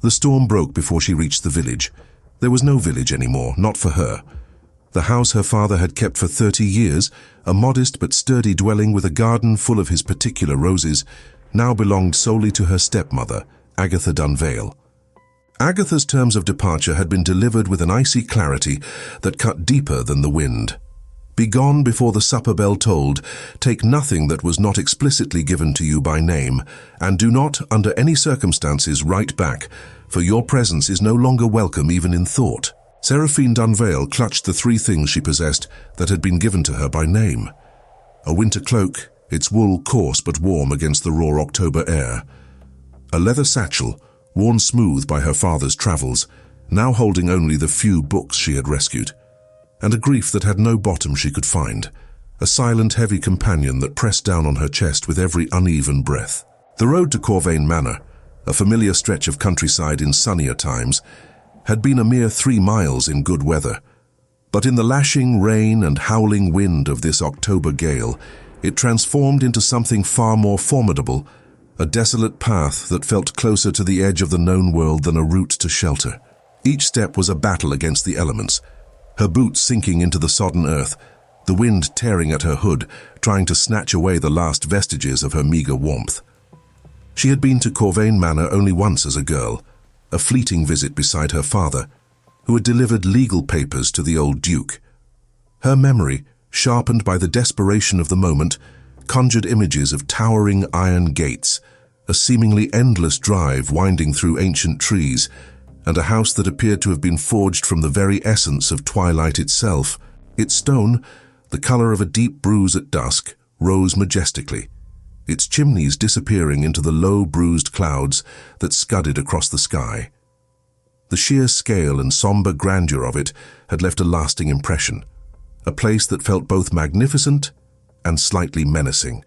The storm broke before she reached the village. There was no village anymore, not for her. The house her father had kept for 30 years, a modest but sturdy dwelling with a garden full of his particular roses, now belonged solely to her stepmother, Agatha Dunvale. Agatha's terms of departure had been delivered with an icy clarity that cut deeper than the wind. "Begone before the supper bell tolled, take nothing that was not explicitly given to you by name, and do not, under any circumstances, write back, for your presence is no longer welcome even in thought." Seraphine Dunvale clutched the 3 things she possessed that had been given to her by name. A winter cloak, its wool coarse but warm against the raw October air. A leather satchel, worn smooth by her father's travels, now holding only the few books she had rescued. And a grief that had no bottom she could find, a silent, heavy companion that pressed down on her chest with every uneven breath. The road to Corvane Manor, a familiar stretch of countryside in sunnier times, had been a mere 3 miles in good weather. But in the lashing rain and howling wind of this October gale, it transformed into something far more formidable, a desolate path that felt closer to the edge of the known world than a route to shelter. Each step was a battle against the elements, her boots sinking into the sodden earth, the wind tearing at her hood, trying to snatch away the last vestiges of her meager warmth. She had been to Corvane Manor only once as a girl, a fleeting visit beside her father, who had delivered legal papers to the old duke. Her memory, sharpened by the desperation of the moment, conjured images of towering iron gates, a seemingly endless drive winding through ancient trees, and a house that appeared to have been forged from the very essence of twilight itself. Its stone, the color of a deep bruise at dusk, rose majestically, its chimneys disappearing into the low, bruised clouds that scudded across the sky. The sheer scale and somber grandeur of it had left a lasting impression, a place that felt both magnificent and slightly menacing.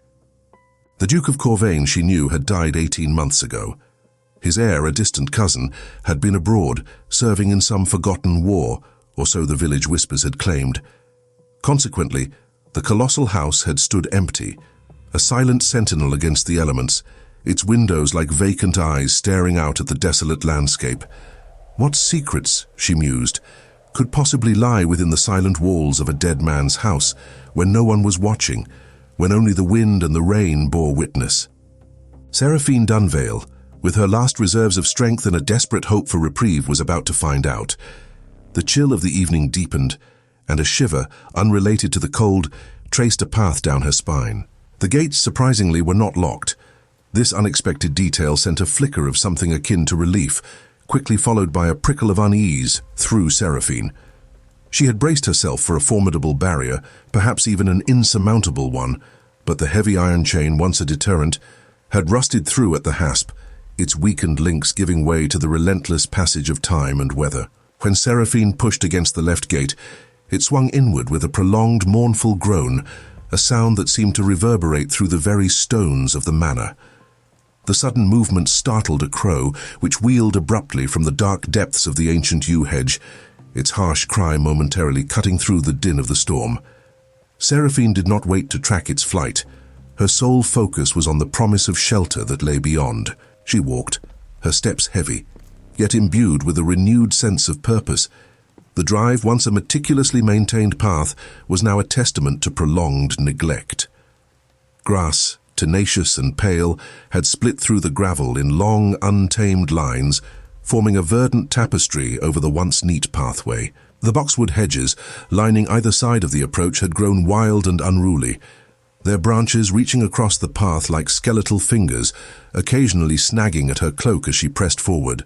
The Duke of Corvane, she knew, had died 18 months ago. His heir, a distant cousin, had been abroad, serving in some forgotten war, or so the village whispers had claimed. Consequently, the colossal house had stood empty, a silent sentinel against the elements, its windows like vacant eyes staring out at the desolate landscape. What secrets, she mused, could possibly lie within the silent walls of a dead man's house, when no one was watching, when only the wind and the rain bore witness? Seraphine Dunvale, with her last reserves of strength and a desperate hope for reprieve, was about to find out. The chill of the evening deepened, and a shiver, unrelated to the cold, traced a path down her spine. The gates, surprisingly, were not locked. This unexpected detail sent a flicker of something akin to relief, quickly followed by a prickle of unease through Seraphine. She had braced herself for a formidable barrier, perhaps even an insurmountable one, but the heavy iron chain, once a deterrent, had rusted through at the hasp, its weakened links giving way to the relentless passage of time and weather. When Seraphine pushed against the left gate, it swung inward with a prolonged, mournful groan, a sound that seemed to reverberate through the very stones of the manor. The sudden movement startled a crow, which wheeled abruptly from the dark depths of the ancient yew hedge, its harsh cry momentarily cutting through the din of the storm. Seraphine did not wait to track its flight. Her sole focus was on the promise of shelter that lay beyond. She walked, her steps heavy, yet imbued with a renewed sense of purpose. The drive, once a meticulously maintained path, was now a testament to prolonged neglect. Grass, tenacious and pale, had split through the gravel in long, untamed lines, forming a verdant tapestry over the once neat pathway. The boxwood hedges, lining either side of the approach, had grown wild and unruly, their branches reaching across the path like skeletal fingers, occasionally snagging at her cloak as she pressed forward.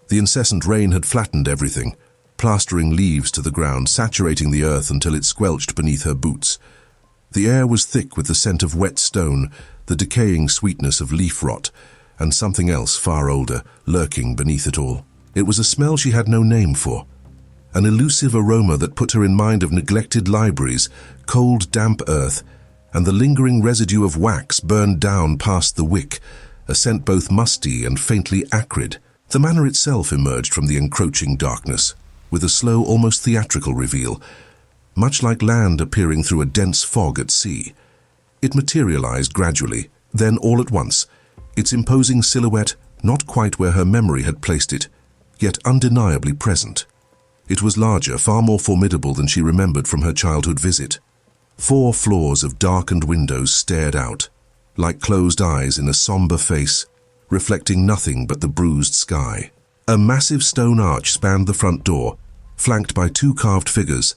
The incessant rain had flattened everything, plastering leaves to the ground, saturating the earth until it squelched beneath her boots. The air was thick with the scent of wet stone, the decaying sweetness of leaf rot, and something else far older, lurking beneath it all. It was a smell she had no name for, an elusive aroma that put her in mind of neglected libraries, cold, damp earth, and the lingering residue of wax burned down past the wick, a scent both musty and faintly acrid. The manor itself emerged from the encroaching darkness, with a slow, almost theatrical reveal, much like land appearing through a dense fog at sea. It materialized gradually, then all at once, its imposing silhouette not quite where her memory had placed it, yet undeniably present. It was larger, far more formidable than she remembered from her childhood visit. 4 floors of darkened windows stared out, like closed eyes in a somber face, reflecting nothing but the bruised sky. A massive stone arch spanned the front door, flanked by 2 carved figures.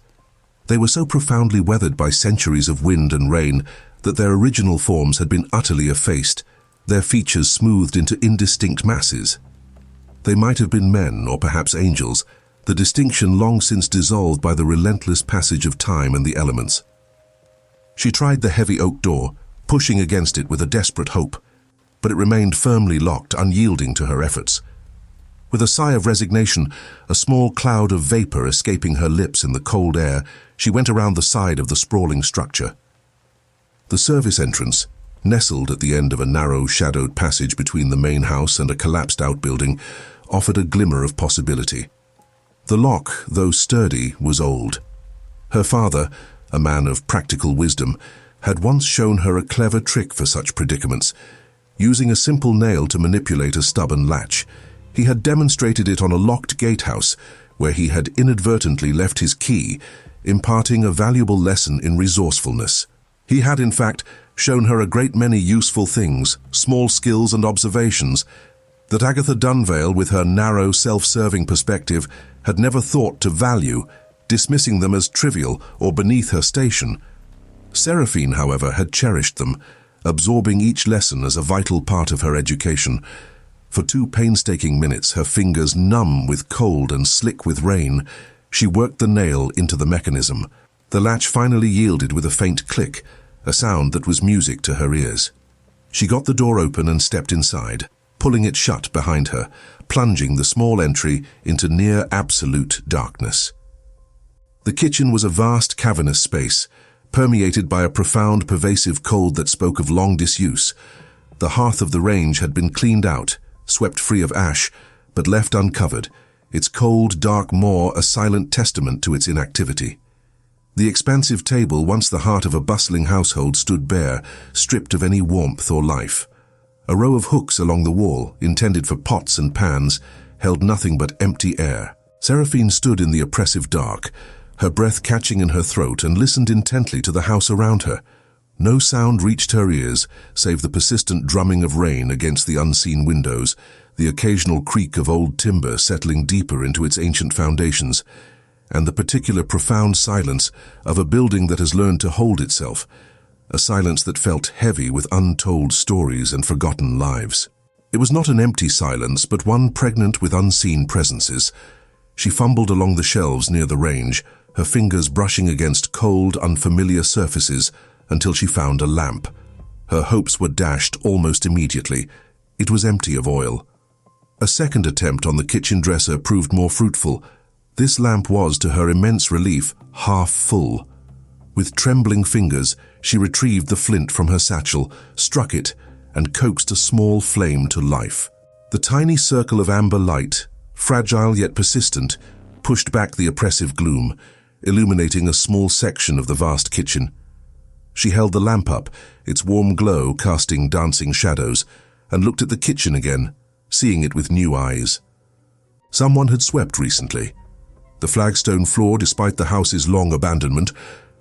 They were so profoundly weathered by centuries of wind and rain that their original forms had been utterly effaced, their features smoothed into indistinct masses. They might have been men or perhaps angels, the distinction long since dissolved by the relentless passage of time and the elements. She tried the heavy oak door, pushing against it with a desperate hope, but it remained firmly locked, unyielding to her efforts. With a sigh of resignation, a small cloud of vapor escaping her lips in the cold air, she went around the side of the sprawling structure. The service entrance, nestled at the end of a narrow, shadowed passage between the main house and a collapsed outbuilding, offered a glimmer of possibility. The lock, though sturdy, was old. Her father, a man of practical wisdom, had once shown her a clever trick for such predicaments. Using a simple nail to manipulate a stubborn latch, he had demonstrated it on a locked gatehouse where he had inadvertently left his key, imparting a valuable lesson in resourcefulness. He had, in fact, shown her a great many useful things, small skills and observations, that Agatha Dunvale, with her narrow, self-serving perspective, had never thought to value, dismissing them as trivial or beneath her station. Seraphine, however, had cherished them, absorbing each lesson as a vital part of her education. For 2 painstaking minutes, her fingers numb with cold and slick with rain, she worked the nail into the mechanism. The latch finally yielded with a faint click, a sound that was music to her ears. She got the door open and stepped inside, pulling it shut behind her, plunging the small entry into near absolute darkness. The kitchen was a vast, cavernous space, permeated by a profound, pervasive cold that spoke of long disuse. The hearth of the range had been cleaned out, swept free of ash, but left uncovered, its cold, dark maw a silent testament to its inactivity. The expansive table, once the heart of a bustling household, stood bare, stripped of any warmth or life. A row of hooks along the wall, intended for pots and pans, held nothing but empty air. Seraphine stood in the oppressive dark, her breath catching in her throat, and listened intently to the house around her. No sound reached her ears, save the persistent drumming of rain against the unseen windows, the occasional creak of old timber settling deeper into its ancient foundations, and the particular profound silence of a building that has learned to hold itself, a silence that felt heavy with untold stories and forgotten lives. It was not an empty silence, but one pregnant with unseen presences. She fumbled along the shelves near the range, her fingers brushing against cold, unfamiliar surfaces until she found a lamp. Her hopes were dashed almost immediately. It was empty of oil. A second attempt on the kitchen dresser proved more fruitful. This lamp was, to her immense relief, half full. With trembling fingers, she retrieved the flint from her satchel, struck it, and coaxed a small flame to life. The tiny circle of amber light, fragile yet persistent, pushed back the oppressive gloom, illuminating a small section of the vast kitchen. She held the lamp up, its warm glow casting dancing shadows, and looked at the kitchen again, seeing it with new eyes. Someone had swept recently. The flagstone floor, despite the house's long abandonment,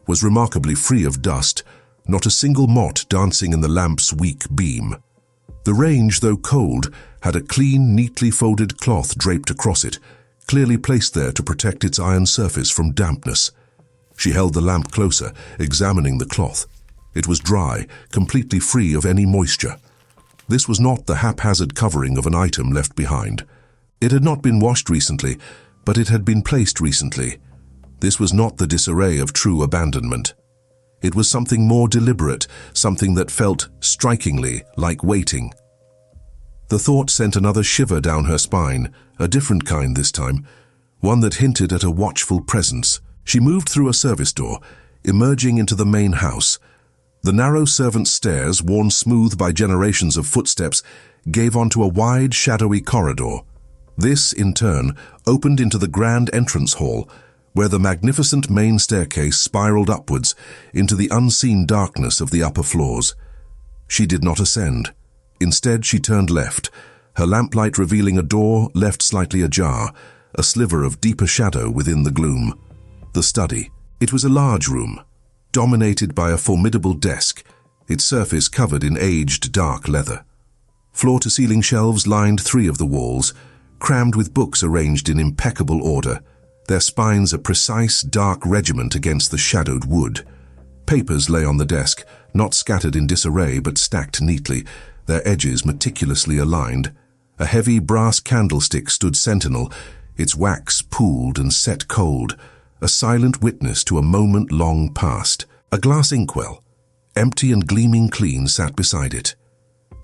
was remarkably free of dust, not a single mote dancing in the lamp's weak beam. The range, though cold, had a clean, neatly folded cloth draped across it, clearly placed there to protect its iron surface from dampness. She held the lamp closer, examining the cloth. It was dry, completely free of any moisture. This was not the haphazard covering of an item left behind. It had not been washed recently, but it had been placed recently. This was not the disarray of true abandonment. It was something more deliberate, something that felt strikingly like waiting. The thought sent another shiver down her spine, a different kind this time, one that hinted at a watchful presence. She moved through a service door, emerging into the main house. The narrow servants' stairs, worn smooth by generations of footsteps, gave onto a wide, shadowy corridor. This, in turn, opened into the grand entrance hall, where the magnificent main staircase spiraled upwards into the unseen darkness of the upper floors. She did not ascend. Instead, she turned left, her lamplight revealing a door left slightly ajar, a sliver of deeper shadow within the gloom. The study. It was a large room, dominated by a formidable desk, its surface covered in aged dark leather. Floor-to-ceiling shelves lined 3 of the walls, crammed with books arranged in impeccable order, their spines a precise dark regiment against the shadowed wood. Papers lay on the desk, not scattered in disarray but stacked neatly, their edges meticulously aligned. A heavy brass candlestick stood sentinel, its wax pooled and set cold, a silent witness to a moment long past. A glass inkwell, empty and gleaming clean, sat beside it.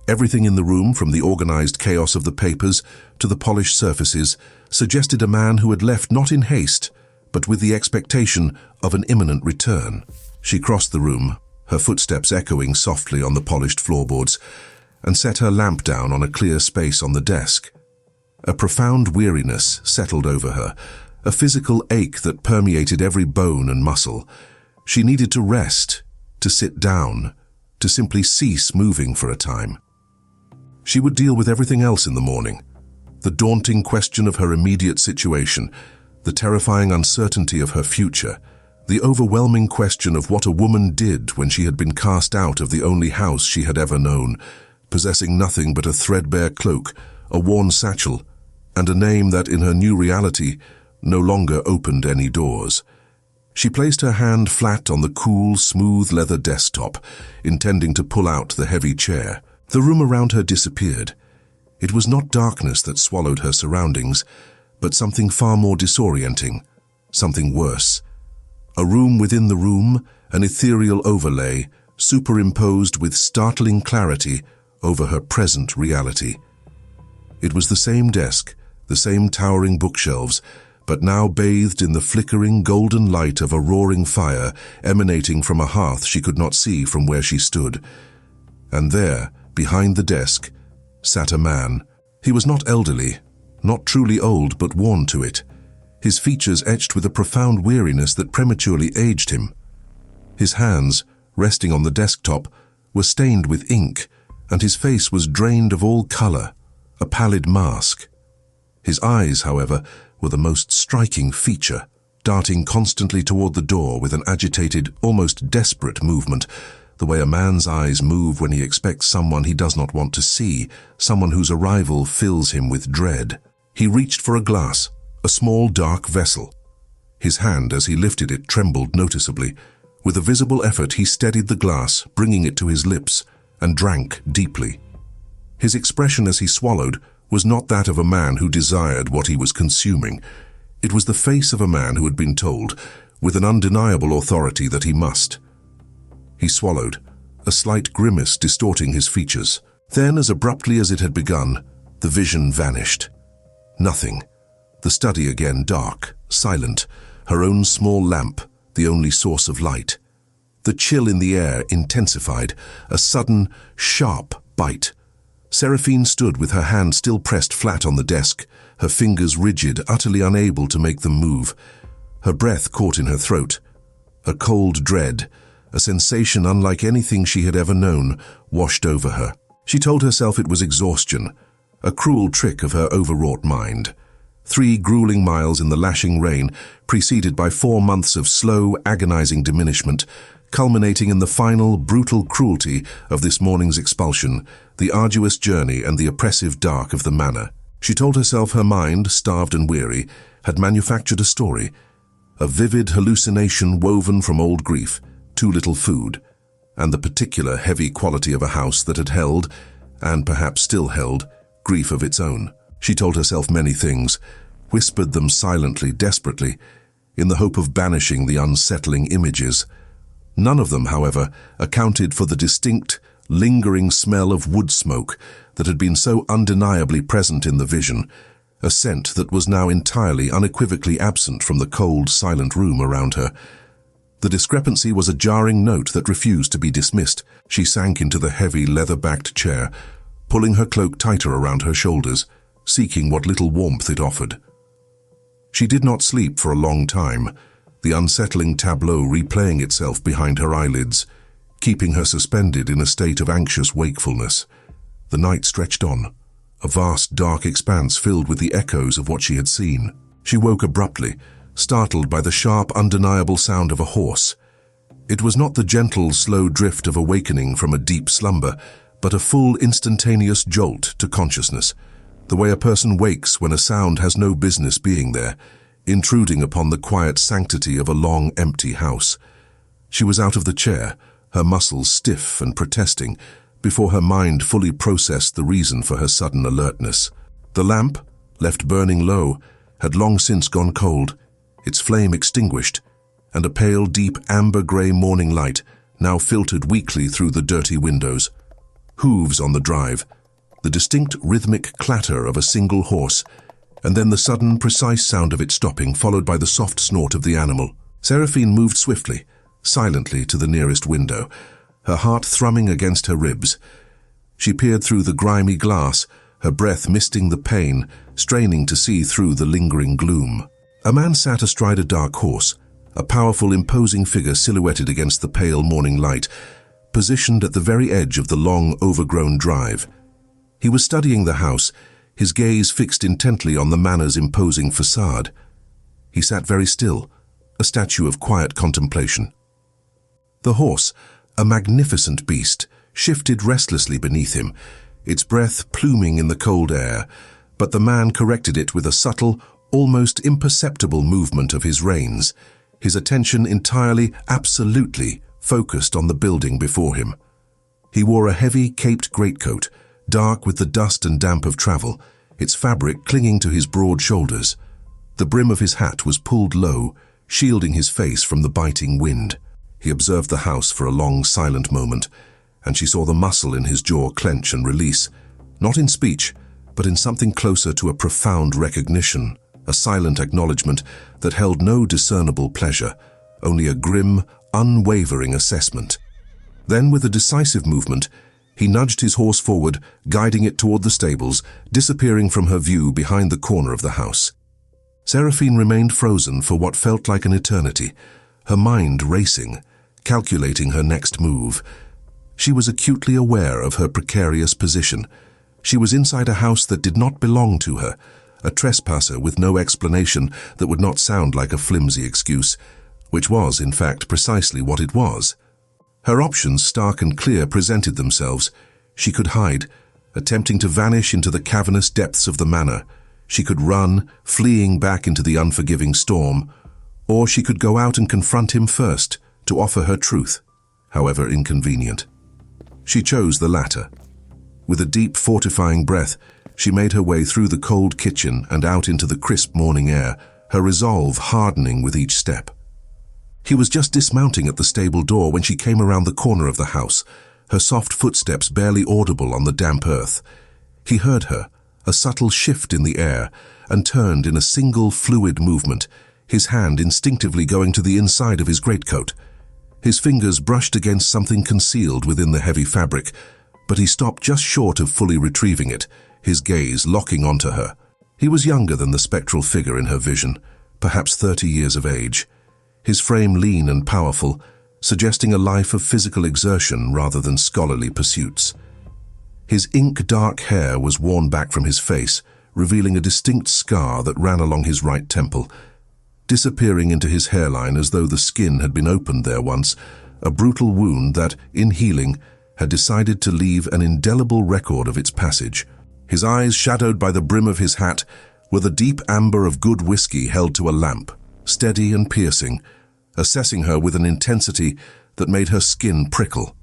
Everything in the room, from the organized chaos of the papers to the polished surfaces, suggested a man who had left not in haste, but with the expectation of an imminent return. She crossed the room, her footsteps echoing softly on the polished floorboards, and set her lamp down on a clear space on the desk. A profound weariness settled over her, a physical ache that permeated every bone and muscle. She needed to rest, to sit down, to simply cease moving for a time. She would deal with everything else in the morning. The daunting question of her immediate situation, the terrifying uncertainty of her future, the overwhelming question of what a woman did when she had been cast out of the only house she had ever known, possessing nothing but a threadbare cloak, a worn satchel, and a name that, in her new reality, no longer opened any doors. She placed her hand flat on the cool, smooth leather desktop, intending to pull out the heavy chair. The room around her disappeared. It was not darkness that swallowed her surroundings, but something far more disorienting, something worse. A room within the room, an ethereal overlay, superimposed with startling clarity over her present reality. It was the same desk, the same towering bookshelves, but now bathed in the flickering golden light of a roaring fire emanating from a hearth she could not see from where she stood. And there, behind the desk, sat a man. He was not elderly, not truly old, but worn to it, his features etched with a profound weariness that prematurely aged him. His hands, resting on the desktop, were stained with ink, and his face was drained of all color, a pallid mask. His eyes, however, were the most striking feature, darting constantly toward the door with an agitated, almost desperate movement, the way a man's eyes move when he expects someone he does not want to see, someone whose arrival fills him with dread. He reached for a glass, a small dark vessel. His hand, as he lifted it, trembled noticeably. With a visible effort, he steadied the glass, bringing it to his lips, and drank deeply. His expression as he swallowed was not that of a man who desired what he was consuming. It was the face of a man who had been told, with an undeniable authority, that he must. He swallowed, a slight grimace distorting his features. Then, as abruptly as it had begun, the vision vanished. Nothing. The study again dark, silent, her own small lamp, the only source of light. The chill in the air intensified, a sudden, sharp bite. Seraphine stood with her hand still pressed flat on the desk, her fingers rigid, utterly unable to make them move. Her breath caught in her throat. A cold dread, a sensation unlike anything she had ever known, washed over her. She told herself it was exhaustion, a cruel trick of her overwrought mind. 3 grueling miles in the lashing rain, preceded by 4 months of slow, agonizing diminishment, culminating in the final, brutal cruelty of this morning's expulsion, the arduous journey and the oppressive dark of the manor. She told herself her mind, starved and weary, had manufactured a story, a vivid hallucination woven from old grief, too little food, and the particular heavy quality of a house that had held, and perhaps still held, grief of its own. She told herself many things, whispered them silently, desperately, in the hope of banishing the unsettling images. None of them, however, accounted for the distinct, lingering smell of wood smoke that had been so undeniably present in the vision, a scent that was now entirely, unequivocally absent from the cold, silent room around her. The discrepancy was a jarring note that refused to be dismissed. She sank into the heavy, leather-backed chair, pulling her cloak tighter around her shoulders, seeking what little warmth it offered. She did not sleep for a long time, the unsettling tableau replaying itself behind her eyelids, keeping her suspended in a state of anxious wakefulness. The night stretched on, a vast dark expanse filled with the echoes of what she had seen. She woke abruptly, startled by the sharp, undeniable sound of a horse. It was not the gentle, slow drift of awakening from a deep slumber, but a full, instantaneous jolt to consciousness, the way a person wakes when a sound has no business being there, intruding upon the quiet sanctity of a long, empty house. She was out of the chair, her muscles stiff and protesting, before her mind fully processed the reason for her sudden alertness. The lamp, left burning low, had long since gone cold, its flame extinguished, and a pale, deep, amber-grey morning light now filtered weakly through the dirty windows. Hooves on the drive, the distinct rhythmic clatter of a single horse, and then the sudden, precise sound of it stopping, followed by the soft snort of the animal. Seraphine moved swiftly, silently to the nearest window, her heart thrumming against her ribs. She peered through the grimy glass, her breath misting the pain, straining to see through the lingering gloom. A man sat astride a dark horse, a powerful, imposing figure silhouetted against the pale morning light, positioned at the very edge of the long, overgrown drive. He was studying the house, his gaze fixed intently on the manor's imposing facade. He sat very still, a statue of quiet contemplation. The horse, a magnificent beast, shifted restlessly beneath him, its breath pluming in the cold air, but the man corrected it with a subtle, almost imperceptible movement of his reins, his attention entirely, absolutely focused on the building before him. He wore a heavy, caped greatcoat, dark with the dust and damp of travel, its fabric clinging to his broad shoulders. The brim of his hat was pulled low, shielding his face from the biting wind. He observed the house for a long, silent moment, and she saw the muscle in his jaw clench and release, not in speech, but in something closer to a profound recognition, a silent acknowledgement that held no discernible pleasure, only a grim, unwavering assessment. Then, with a decisive movement, he nudged his horse forward, guiding it toward the stables, disappearing from her view behind the corner of the house. Seraphine remained frozen for what felt like an eternity, her mind racing, calculating her next move. She was acutely aware of her precarious position. She was inside a house that did not belong to her, a trespasser with no explanation that would not sound like a flimsy excuse, which was, in fact, precisely what it was. Her options, stark and clear, presented themselves. She could hide, attempting to vanish into the cavernous depths of the manor. She could run, fleeing back into the unforgiving storm. Or she could go out and confront him first, to offer her truth, however inconvenient. She chose the latter. With a deep, fortifying breath, she made her way through the cold kitchen and out into the crisp morning air, her resolve hardening with each step. He was just dismounting at the stable door when she came around the corner of the house, her soft footsteps barely audible on the damp earth. He heard her, a subtle shift in the air, and turned in a single fluid movement, his hand instinctively going to the inside of his greatcoat. His fingers brushed against something concealed within the heavy fabric, but he stopped just short of fully retrieving it, his gaze locking onto her. He was younger than the spectral figure in her vision, perhaps 30 years of age. His frame lean and powerful, suggesting a life of physical exertion rather than scholarly pursuits. His ink-dark hair was worn back from his face, revealing a distinct scar that ran along his right temple, disappearing into his hairline as though the skin had been opened there once, a brutal wound that, in healing, had decided to leave an indelible record of its passage. His eyes, shadowed by the brim of his hat, were the deep amber of good whiskey held to a lamp, steady and piercing, assessing her with an intensity that made her skin prickle.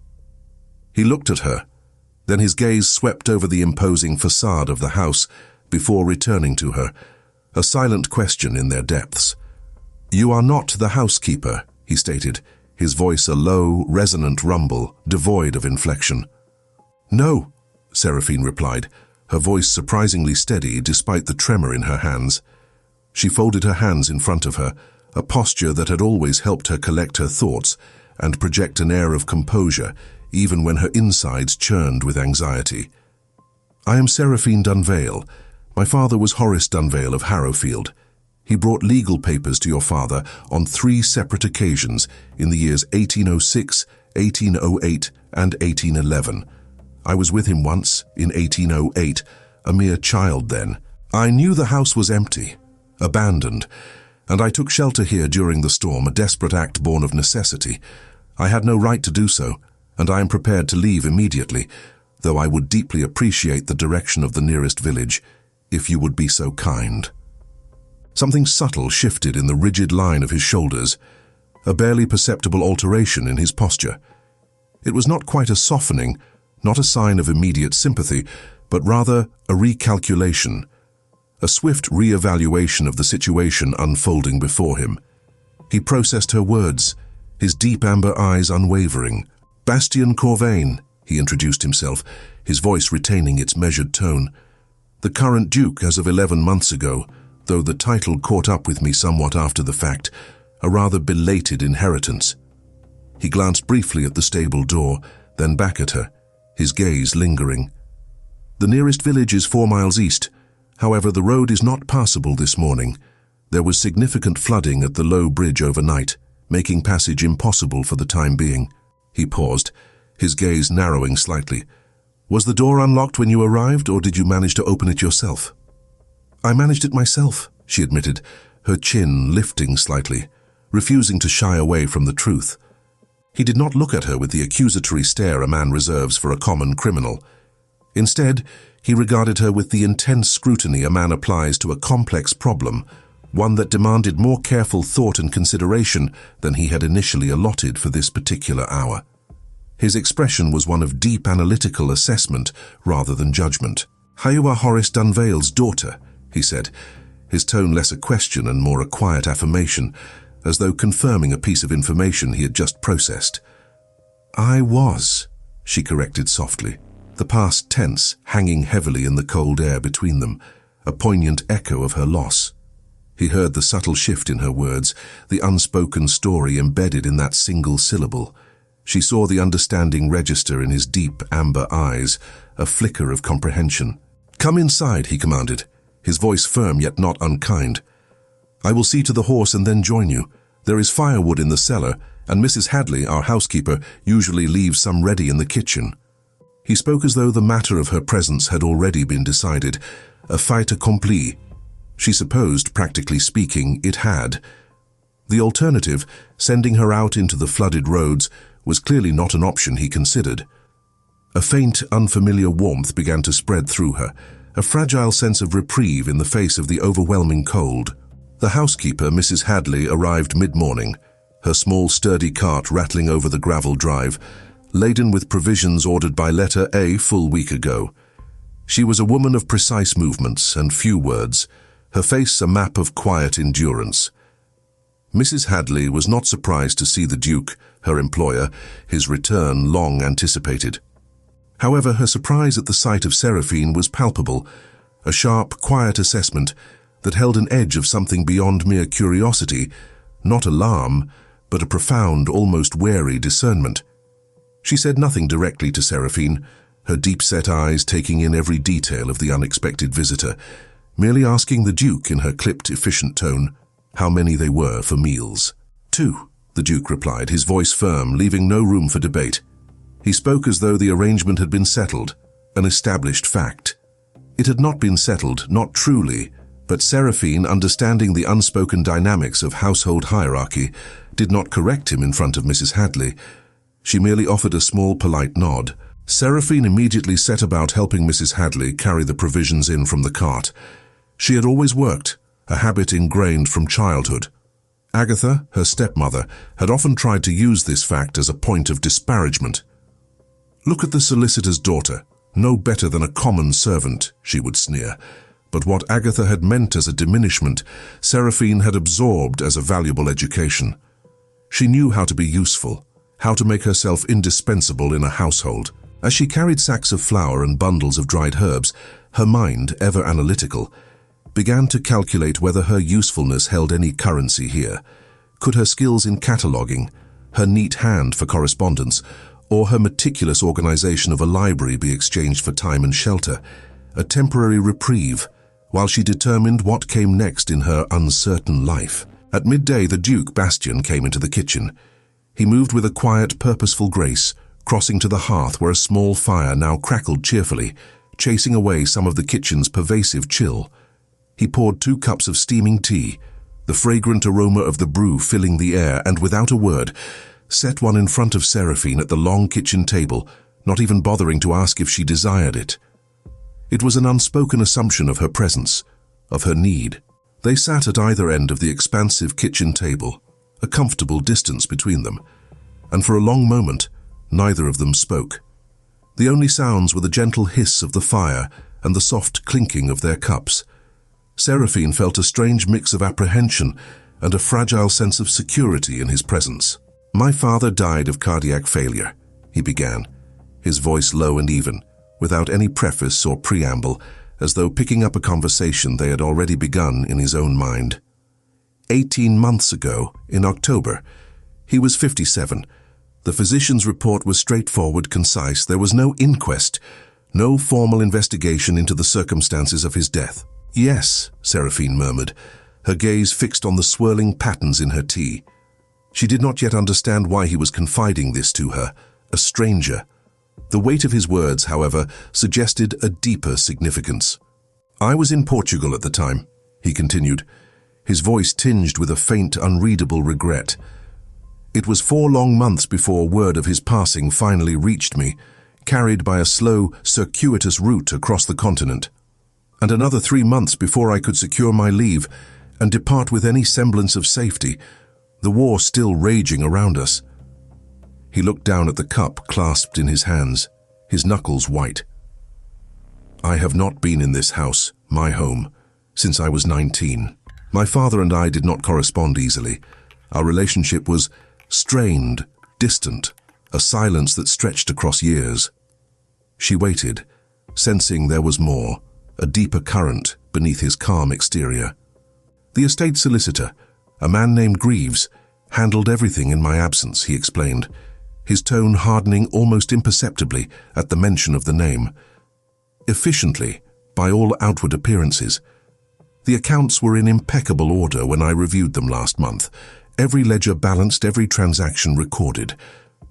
He looked at her, then his gaze swept over the imposing facade of the house before returning to her, a silent question in their depths. "You are not the housekeeper," he stated, his voice a low, resonant rumble, devoid of inflection. "No," Seraphine replied, her voice surprisingly steady despite the tremor in her hands. She folded her hands in front of her, a posture that had always helped her collect her thoughts and project an air of composure, even when her insides churned with anxiety. "I am Seraphine Dunvale. My father was Horace Dunvale of Harrowfield. He brought legal papers to your father on 3 separate occasions in the years 1806, 1808, and 1811. I was with him once, in 1808, a mere child then. I knew the house was empty, abandoned, and I took shelter here during the storm, a desperate act born of necessity. I had no right to do so, and I am prepared to leave immediately, though I would deeply appreciate the direction of the nearest village, if you would be so kind." Something subtle shifted in the rigid line of his shoulders, a barely perceptible alteration in his posture. It was not quite a softening, not a sign of immediate sympathy, but rather a recalculation, a swift re-evaluation of the situation unfolding before him. He processed her words, his deep amber eyes unwavering. "Bastien Corvane," he introduced himself, his voice retaining its measured tone. "The current Duke as of 11 months ago, though the title caught up with me somewhat after the fact, a rather belated inheritance." He glanced briefly at the stable door, then back at her, his gaze lingering. "The nearest village is 4 miles east. However, the road is not passable this morning. There was significant flooding at the low bridge overnight, making passage impossible for the time being." He paused, his gaze narrowing slightly. "Was the door unlocked when you arrived, or did you manage to open it yourself?" "I managed it myself," she admitted, her chin lifting slightly, refusing to shy away from the truth. He did not look at her with the accusatory stare a man reserves for a common criminal. Instead, he regarded her with the intense scrutiny a man applies to a complex problem, one that demanded more careful thought and consideration than he had initially allotted for this particular hour. His expression was one of deep analytical assessment rather than judgment. "You are Horace Dunvale's daughter," he said, his tone less a question and more a quiet affirmation, as though confirming a piece of information he had just processed. "I was," she corrected softly, the past tense hanging heavily in the cold air between them, a poignant echo of her loss. He heard the subtle shift in her words, the unspoken story embedded in that single syllable. She saw the understanding register in his deep amber eyes, a flicker of comprehension. "Come inside," he commanded, his voice firm yet not unkind. "I will see to the horse and then join you. There is firewood in the cellar, and Mrs. Hadley, our housekeeper, usually leaves some ready in the kitchen." He spoke as though the matter of her presence had already been decided, a fait accompli. She supposed, practically speaking, it had. The alternative, sending her out into the flooded roads, was clearly not an option he considered. A faint, unfamiliar warmth began to spread through her, a fragile sense of reprieve in the face of the overwhelming cold. The housekeeper, Mrs. Hadley, arrived mid-morning, her small sturdy cart rattling over the gravel drive, laden with provisions ordered by letter a full week ago. She was a woman of precise movements and few words, her face a map of quiet endurance. Mrs. Hadley was not surprised to see the Duke, her employer, his return long anticipated. However, her surprise at the sight of Seraphine was palpable, a sharp, quiet assessment that held an edge of something beyond mere curiosity, not alarm, but a profound, almost wary discernment. She said nothing directly to Seraphine, her deep-set eyes taking in every detail of the unexpected visitor, merely asking the Duke in her clipped, efficient tone how many they were for meals. "2," the Duke replied, his voice firm, leaving no room for debate. He spoke as though the arrangement had been settled, an established fact. It had not been settled, not truly, but Seraphine, understanding the unspoken dynamics of household hierarchy, did not correct him in front of Mrs. Hadley. She merely offered a small, polite nod. Seraphine immediately set about helping Mrs. Hadley carry the provisions in from the cart. She had always worked, a habit ingrained from childhood. Agatha, her stepmother, had often tried to use this fact as a point of disparagement. "Look at the solicitor's daughter, no better than a common servant," she would sneer. But what Agatha had meant as a diminishment, Seraphine had absorbed as a valuable education. She knew how to be useful, how to make herself indispensable in a household. As she carried sacks of flour and bundles of dried herbs, her mind, ever analytical, began to calculate whether her usefulness held any currency here. Could her skills in cataloguing, her neat hand for correspondence, or her meticulous organization of a library be exchanged for time and shelter, a temporary reprieve, while she determined what came next in her uncertain life? At midday, the Duke, Bastien, came into the kitchen. He moved with a quiet, purposeful grace, crossing to the hearth where a small fire now crackled cheerfully, chasing away some of the kitchen's pervasive chill. He poured 2 cups of steaming tea, the fragrant aroma of the brew filling the air, and without a word, set one in front of Seraphine at the long kitchen table, not even bothering to ask if she desired it. It was an unspoken assumption of her presence, of her need. They sat at either end of the expansive kitchen table, a comfortable distance between them, and for a long moment, neither of them spoke. The only sounds were the gentle hiss of the fire and the soft clinking of their cups. Seraphine felt a strange mix of apprehension and a fragile sense of security in his presence. "My father died of cardiac failure," he began, his voice low and even, without any preface or preamble, as though picking up a conversation they had already begun in his own mind. 18 months ago, in October. He was 57. The physician's report was straightforward, concise. There was no inquest, no formal investigation into the circumstances of his death. "Yes," Seraphine murmured, her gaze fixed on the swirling patterns in her tea. She did not yet understand why he was confiding this to her, a stranger. The weight of his words, however, suggested a deeper significance. "I was in Portugal at the time," he continued, his voice tinged with a faint, unreadable regret. "It was 4 long months before word of his passing finally reached me, carried by a slow, circuitous route across the continent. And another 3 months before I could secure my leave and depart with any semblance of safety, the war still raging around us." He looked down at the cup clasped in his hands, his knuckles white. "I have not been in this house, my home, since I was 19. My father and I did not correspond easily. Our relationship was strained, distant, a silence that stretched across years." She waited, sensing there was more, a deeper current beneath his calm exterior. "The estate solicitor, a man named Greaves, handled everything in my absence," he explained, his tone hardening almost imperceptibly at the mention of the name. "Efficiently, by all outward appearances. The accounts were in impeccable order when I reviewed them last month. Every ledger balanced, every transaction recorded.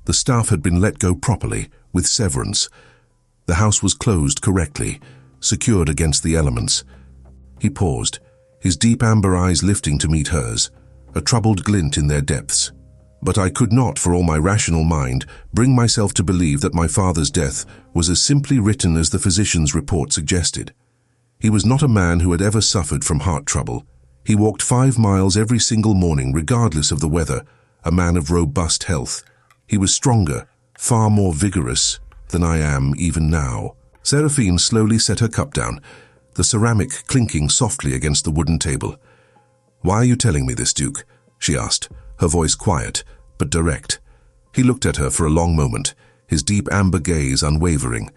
The staff had been let go properly, with severance. The house was closed correctly, secured against the elements." He paused, his deep amber eyes lifting to meet hers, a troubled glint in their depths. "But I could not, for all my rational mind, bring myself to believe that my father's death was as simply written as the physician's report suggested. He was not a man who had ever suffered from heart trouble. He walked 5 miles every single morning, regardless of the weather, a man of robust health. He was stronger, far more vigorous than I am even now." Seraphine slowly set her cup down, the ceramic clinking softly against the wooden table. "Why are you telling me this, Duke?" she asked, her voice quiet but direct. He looked at her for a long moment, his deep amber gaze unwavering.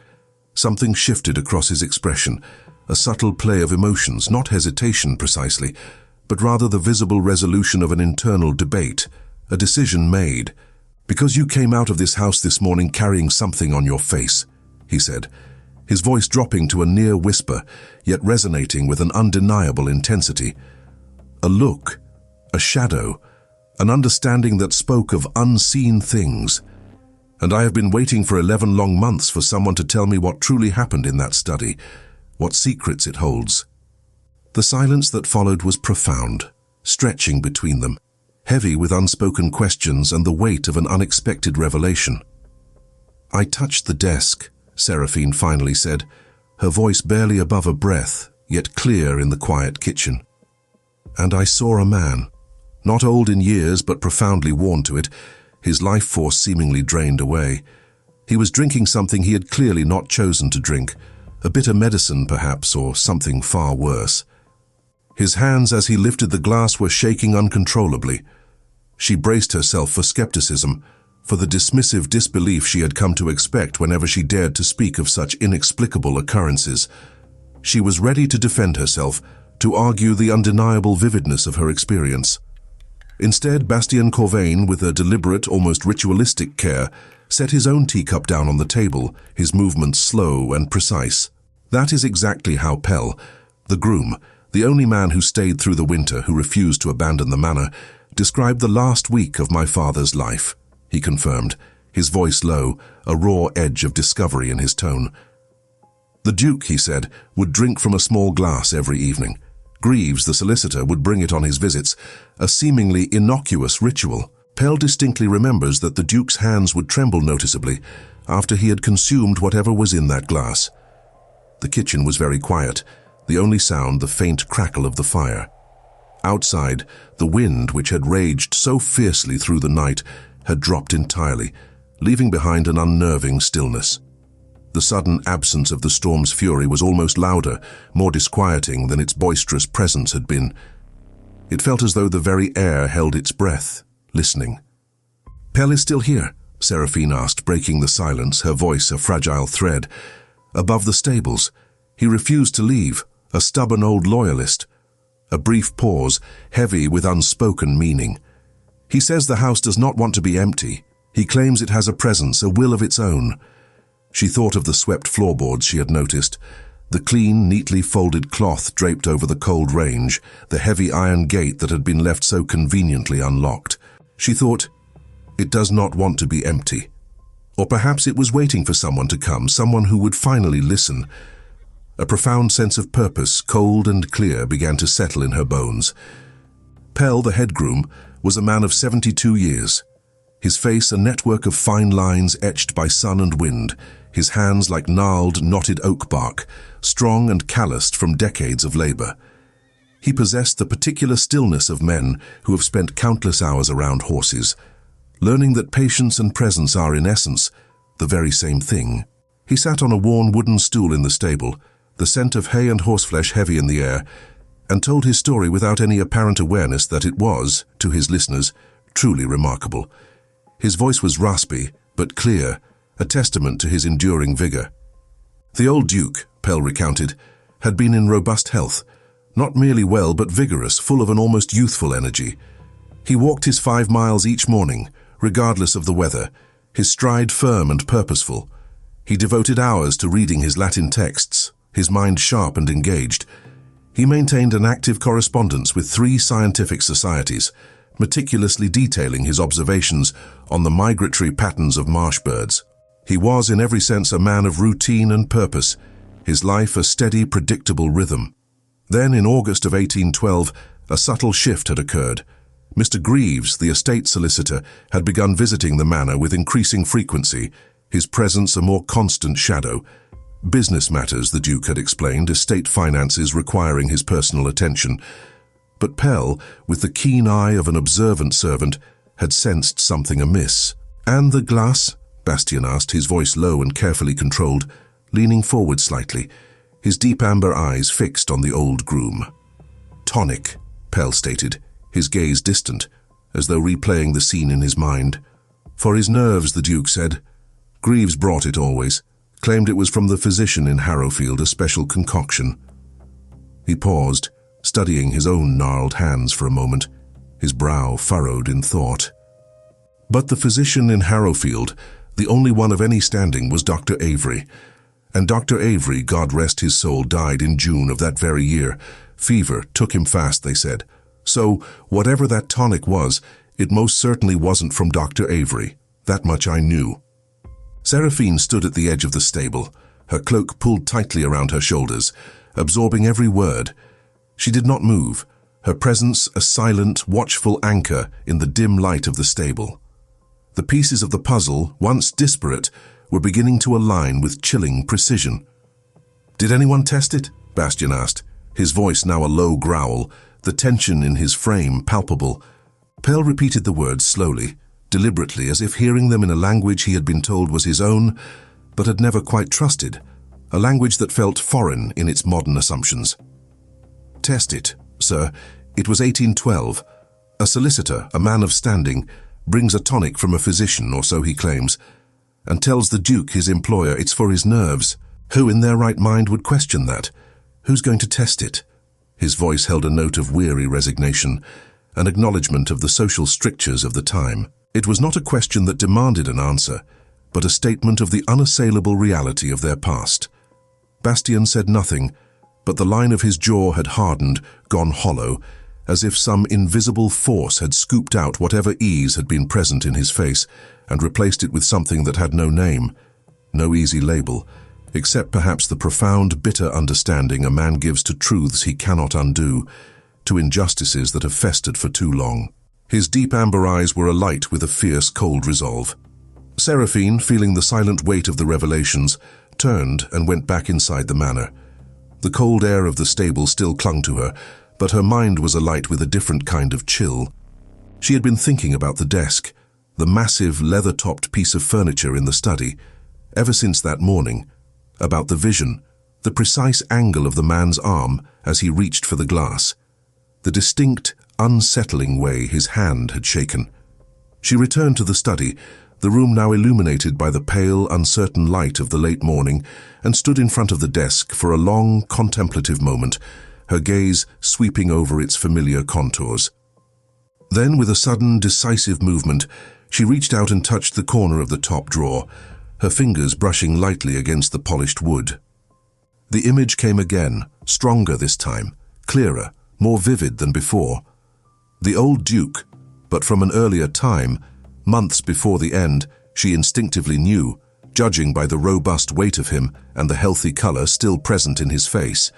Something shifted across his expression, a subtle play of emotions, not hesitation precisely, but rather the visible resolution of an internal debate, a decision made. "Because you came out of this house this morning carrying something on your face," he said, his voice dropping to a near whisper, yet resonating with an undeniable intensity. A look, a shadow, an understanding that spoke of unseen things. And I have been waiting for 11 long months for someone to tell me what truly happened in that study, what secrets it holds. The silence that followed was profound, stretching between them, heavy with unspoken questions and the weight of an unexpected revelation. "I touched the desk," Seraphine finally said, her voice barely above a breath, yet clear in the quiet kitchen. "And I saw a man, not old in years but profoundly worn to it, his life force seemingly drained away. He was drinking something he had clearly not chosen to drink, a bitter medicine perhaps, or something far worse. His hands as he lifted the glass were shaking uncontrollably. She braced herself for skepticism, for the dismissive disbelief she had come to expect whenever she dared to speak of such inexplicable occurrences. She was ready to defend herself, to argue the undeniable vividness of her experience. Instead, Bastien Corvane, with a deliberate, almost ritualistic care, set his own teacup down on the table, his movements slow and precise. "That is exactly how Pell, the groom, the only man who stayed through the winter, who refused to abandon the manor, described the last week of my father's life," he confirmed, his voice low, a raw edge of discovery in his tone. The Duke, he said, would drink from a small glass every evening. Greaves, the solicitor, would bring it on his visits, a seemingly innocuous ritual. Pell distinctly remembers that the Duke's hands would tremble noticeably after he had consumed whatever was in that glass. The kitchen was very quiet, the only sound the faint crackle of the fire. Outside, the wind, which had raged so fiercely through the night, had dropped entirely, leaving behind an unnerving stillness. The sudden absence of the storm's fury was almost louder, more disquieting than its boisterous presence had been. It felt as though the very air held its breath, listening. "Pell is still here?" Seraphine asked, breaking the silence, her voice a fragile thread. "Above the stables. He refused to leave, a stubborn old loyalist." A brief pause, heavy with unspoken meaning. "He says the house does not want to be empty. He claims it has a presence, a will of its own." She thought of the swept floorboards she had noticed, the clean, neatly folded cloth draped over the cold range, the heavy iron gate that had been left so conveniently unlocked. She thought, it does not want to be empty. Or perhaps it was waiting for someone to come, someone who would finally listen. A profound sense of purpose, cold and clear, began to settle in her bones. Pell, the head groom, was a man of 72 years. His face a network of fine lines etched by sun and wind, his hands like gnarled, knotted oak bark, strong and calloused from decades of labor. He possessed the particular stillness of men who have spent countless hours around horses, learning that patience and presence are, in essence, the very same thing. He sat on a worn wooden stool in the stable, the scent of hay and horseflesh heavy in the air, and told his story without any apparent awareness that it was, to his listeners, truly remarkable. His voice was raspy, but clear, a testament to his enduring vigor. The old Duke, Pell recounted, had been in robust health, not merely well but vigorous, full of an almost youthful energy. He walked his 5 miles each morning, regardless of the weather, his stride firm and purposeful. He devoted hours to reading his Latin texts, his mind sharp and engaged. He maintained an active correspondence with 3 scientific societies, meticulously detailing his observations on the migratory patterns of marsh birds. He was, in every sense, a man of routine and purpose, his life a steady, predictable rhythm. Then, in August of 1812, a subtle shift had occurred. Mr. Greaves, the estate solicitor, had begun visiting the manor with increasing frequency, his presence a more constant shadow. Business matters, the Duke had explained, estate finances requiring his personal attention. But Pell, with the keen eye of an observant servant, had sensed something amiss. "And the glass?" Bastien asked, his voice low and carefully controlled, leaning forward slightly, his deep amber eyes fixed on the old groom. "Tonic," Pell stated, his gaze distant, as though replaying the scene in his mind. "For his nerves," the Duke said. "Greaves brought it always, claimed it was from the physician in Harrowfield, a special concoction." He paused, studying his own gnarled hands for a moment, his brow furrowed in thought. But the physician in Harrowfield, the only one of any standing, was Dr. Avery. And Dr. Avery, God rest his soul, died in June of that very year. Fever took him fast, they said. So, whatever that tonic was, it most certainly wasn't from Dr. Avery. That much I knew. Seraphine stood at the edge of the stable, her cloak pulled tightly around her shoulders, absorbing every word. She did not move, her presence a silent, watchful anchor in the dim light of the stable. The pieces of the puzzle, once disparate, were beginning to align with chilling precision. "Did anyone test it?" Bastien asked, his voice now a low growl, the tension in his frame palpable. Pell repeated the words slowly, deliberately, as if hearing them in a language he had been told was his own, but had never quite trusted, a language that felt foreign in its modern assumptions. "Test it, sir. It was 1812. A solicitor, a man of standing, brings a tonic from a physician, or so he claims, and tells the Duke, his employer, it's for his nerves. Who in their right mind would question that? Who's going to test it?" His voice held a note of weary resignation, an acknowledgement of the social strictures of the time. It was not a question that demanded an answer, but a statement of the unassailable reality of their past. Bastien said nothing, but the line of his jaw had hardened, gone hollow, as if some invisible force had scooped out whatever ease had been present in his face and replaced it with something that had no name, no easy label. except perhaps the profound, bitter understanding a man gives to truths he cannot undo, to injustices that have festered for too long. His deep amber eyes were alight with a fierce, cold resolve. Seraphine, feeling the silent weight of the revelations, turned and went back inside the manor. The cold air of the stable still clung to her, but her mind was alight with a different kind of chill. She had been thinking about the desk, the massive leather-topped piece of furniture in the study, ever since that morning, about the vision, the precise angle of the man's arm as he reached for the glass, the distinct, unsettling way his hand had shaken. She returned to the study, the room now illuminated by the pale, uncertain light of the late morning, and stood in front of the desk for a long, contemplative moment, her gaze sweeping over its familiar contours. Then, with a sudden, decisive movement, she reached out and touched the corner of the top drawer, her fingers brushing lightly against the polished wood. The image came again, stronger this time, clearer, more vivid than before. The old Duke, but from an earlier time, months before the end, she instinctively knew, judging by the robust weight of him and the healthy color still present in his face.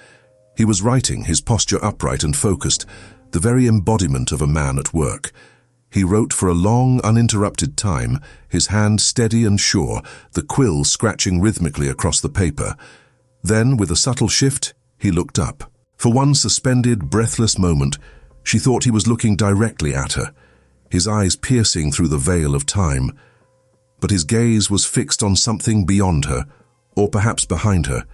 He was writing, his posture upright and focused, the very embodiment of a man at work. He wrote for a long, uninterrupted time, his hand steady and sure, the quill scratching rhythmically across the paper. Then, with a subtle shift, he looked up. For one suspended, breathless moment, she thought he was looking directly at her, his eyes piercing through the veil of time. But his gaze was fixed on something beyond her, or perhaps behind her,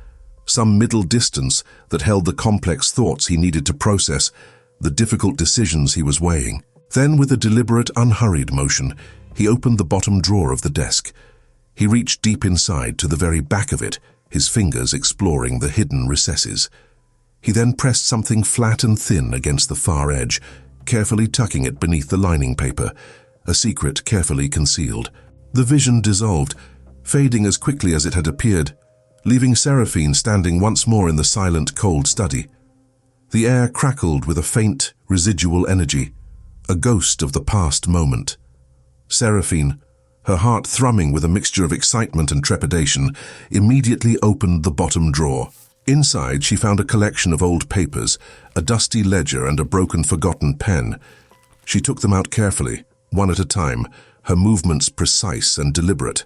some middle distance that held the complex thoughts he needed to process, the difficult decisions he was weighing. Then, with a deliberate, unhurried motion, he opened the bottom drawer of the desk. He reached deep inside to the very back of it, his fingers exploring the hidden recesses. He then pressed something flat and thin against the far edge, carefully tucking it beneath the lining paper, a secret carefully concealed. The vision dissolved, fading as quickly as it had appeared, leaving Seraphine standing once more in the silent, cold study. The air crackled with a faint, residual energy, a ghost of the past moment. Seraphine, her heart thrumming with a mixture of excitement and trepidation, immediately opened the bottom drawer. Inside, she found a collection of old papers, a dusty ledger and a broken, forgotten pen. She took them out carefully, one at a time, her movements precise and deliberate.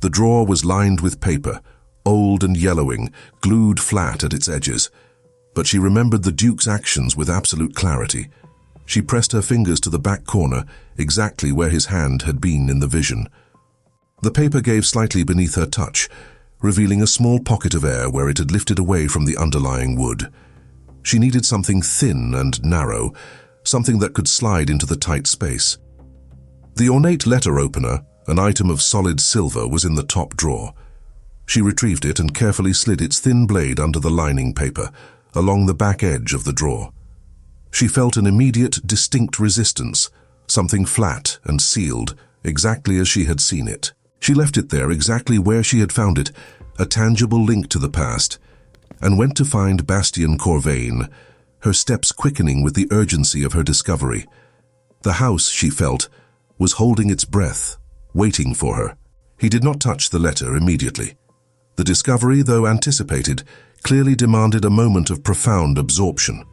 The drawer was lined with paper, old and yellowing, glued flat at its edges. But she remembered the Duke's actions with absolute clarity. She pressed her fingers to the back corner, exactly where his hand had been in the vision. The paper gave slightly beneath her touch, revealing a small pocket of air where it had lifted away from the underlying wood. She needed something thin and narrow, something that could slide into the tight space. The ornate letter opener, an item of solid silver, was in the top drawer. She retrieved it and carefully slid its thin blade under the lining paper, along the back edge of the drawer. She felt an immediate, distinct resistance, something flat and sealed, exactly as she had seen it. She left it there exactly where she had found it, a tangible link to the past, and went to find Bastien Corvane, her steps quickening with the urgency of her discovery. The house, she felt, was holding its breath, waiting for her. He did not touch the letter immediately. The discovery, though anticipated, clearly demanded a moment of profound absorption.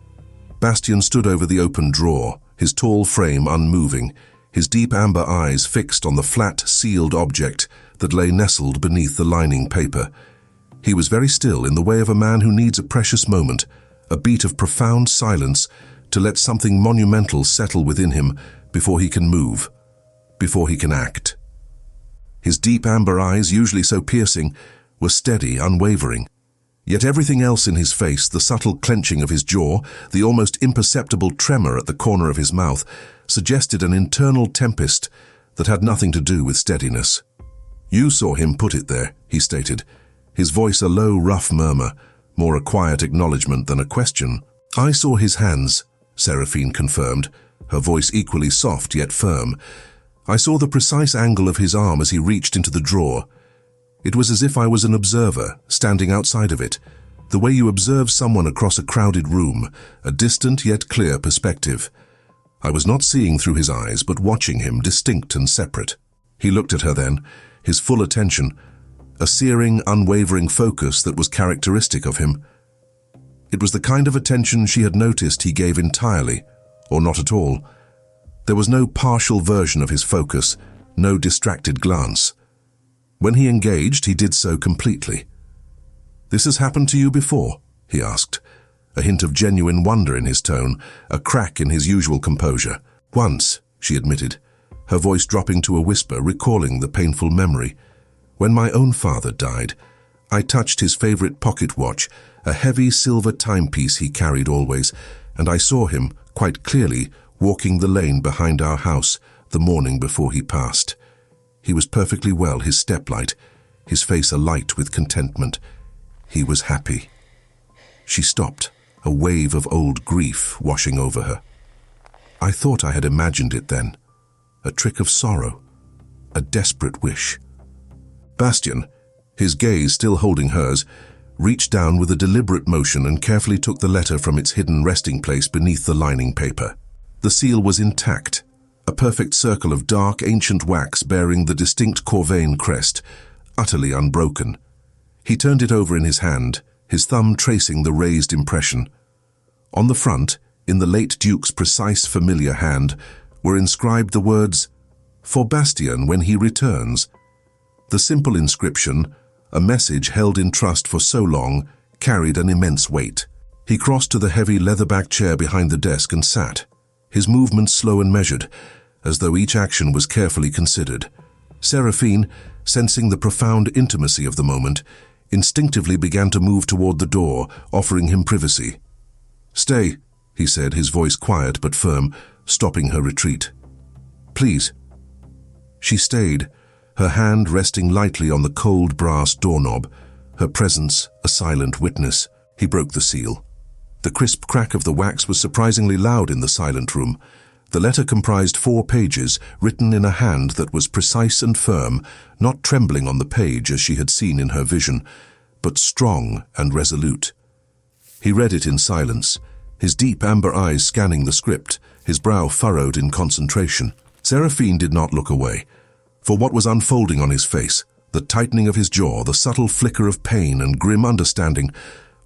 Bastien stood over the open drawer, his tall frame unmoving, his deep amber eyes fixed on the flat, sealed object that lay nestled beneath the lining paper. He was very still, in the way of a man who needs a precious moment, a beat of profound silence, to let something monumental settle within him before he can move, before he can act. His deep amber eyes, usually so piercing, were steady, unwavering. Yet everything else in his face, the subtle clenching of his jaw, the almost imperceptible tremor at the corner of his mouth, suggested an internal tempest that had nothing to do with steadiness. "You saw him put it there," he stated, his voice a low, rough murmur, more a quiet acknowledgement than a question. "I saw his hands," Seraphine confirmed, her voice equally soft yet firm. "I saw the precise angle of his arm as he reached into the drawer. It was as if I was an observer, standing outside of it, the way you observe someone across a crowded room, a distant yet clear perspective. I was not seeing through his eyes, but watching him, distinct and separate." He looked at her then, his full attention, a searing, unwavering focus that was characteristic of him. It was the kind of attention she had noticed he gave entirely, or not at all. There was no partial version of his focus, no distracted glance. When he engaged, he did so completely. "This has happened to you before?" he asked, a hint of genuine wonder in his tone, a crack in his usual composure. "Once," she admitted, her voice dropping to a whisper, recalling the painful memory. "When my own father died, I touched his favorite pocket watch, a heavy silver timepiece he carried always, and I saw him, quite clearly, walking the lane behind our house the morning before he passed. He was perfectly well, his step light, his face alight with contentment. He was happy." She stopped, a wave of old grief washing over her. "I thought I had imagined it then. A trick of sorrow, a desperate wish." Bastien, his gaze still holding hers, reached down with a deliberate motion and carefully took the letter from its hidden resting place beneath the lining paper. The seal was intact, a perfect circle of dark, ancient wax bearing the distinct Corvane crest, utterly unbroken. He turned it over in his hand, his thumb tracing the raised impression. On the front, in the late Duke's precise, familiar hand, were inscribed the words, "For Bastien when he returns." The simple inscription, a message held in trust for so long, carried an immense weight. He crossed to the heavy leather-backed chair behind the desk and sat, his movements slow and measured, as though each action was carefully considered. Seraphine, sensing the profound intimacy of the moment, instinctively began to move toward the door, offering him privacy. "Stay," he said, his voice quiet but firm, stopping her retreat. "Please." She stayed, her hand resting lightly on the cold brass doorknob, her presence a silent witness. He broke the seal. The crisp crack of the wax was surprisingly loud in the silent room. The letter comprised 4 pages, written in a hand that was precise and firm, not trembling on the page as she had seen in her vision, but strong and resolute. He read it in silence, his deep amber eyes scanning the script, his brow furrowed in concentration. Seraphine did not look away, for what was unfolding on his face, the tightening of his jaw, the subtle flicker of pain and grim understanding,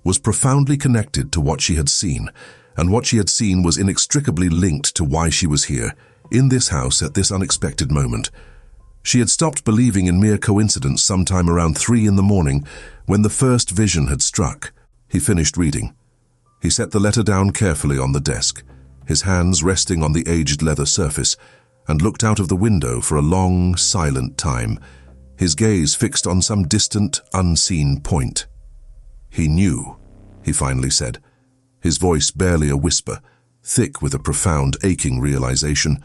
was profoundly connected to what she had seen, and what she had seen was inextricably linked to why she was here, in this house at this unexpected moment. She had stopped believing in mere coincidence sometime around 3 in the morning, when the first vision had struck. He finished reading. He set the letter down carefully on the desk, his hands resting on the aged leather surface, and looked out of the window for a long, silent time, his gaze fixed on some distant, unseen point. "He knew," he finally said, his voice barely a whisper, thick with a profound, aching realization.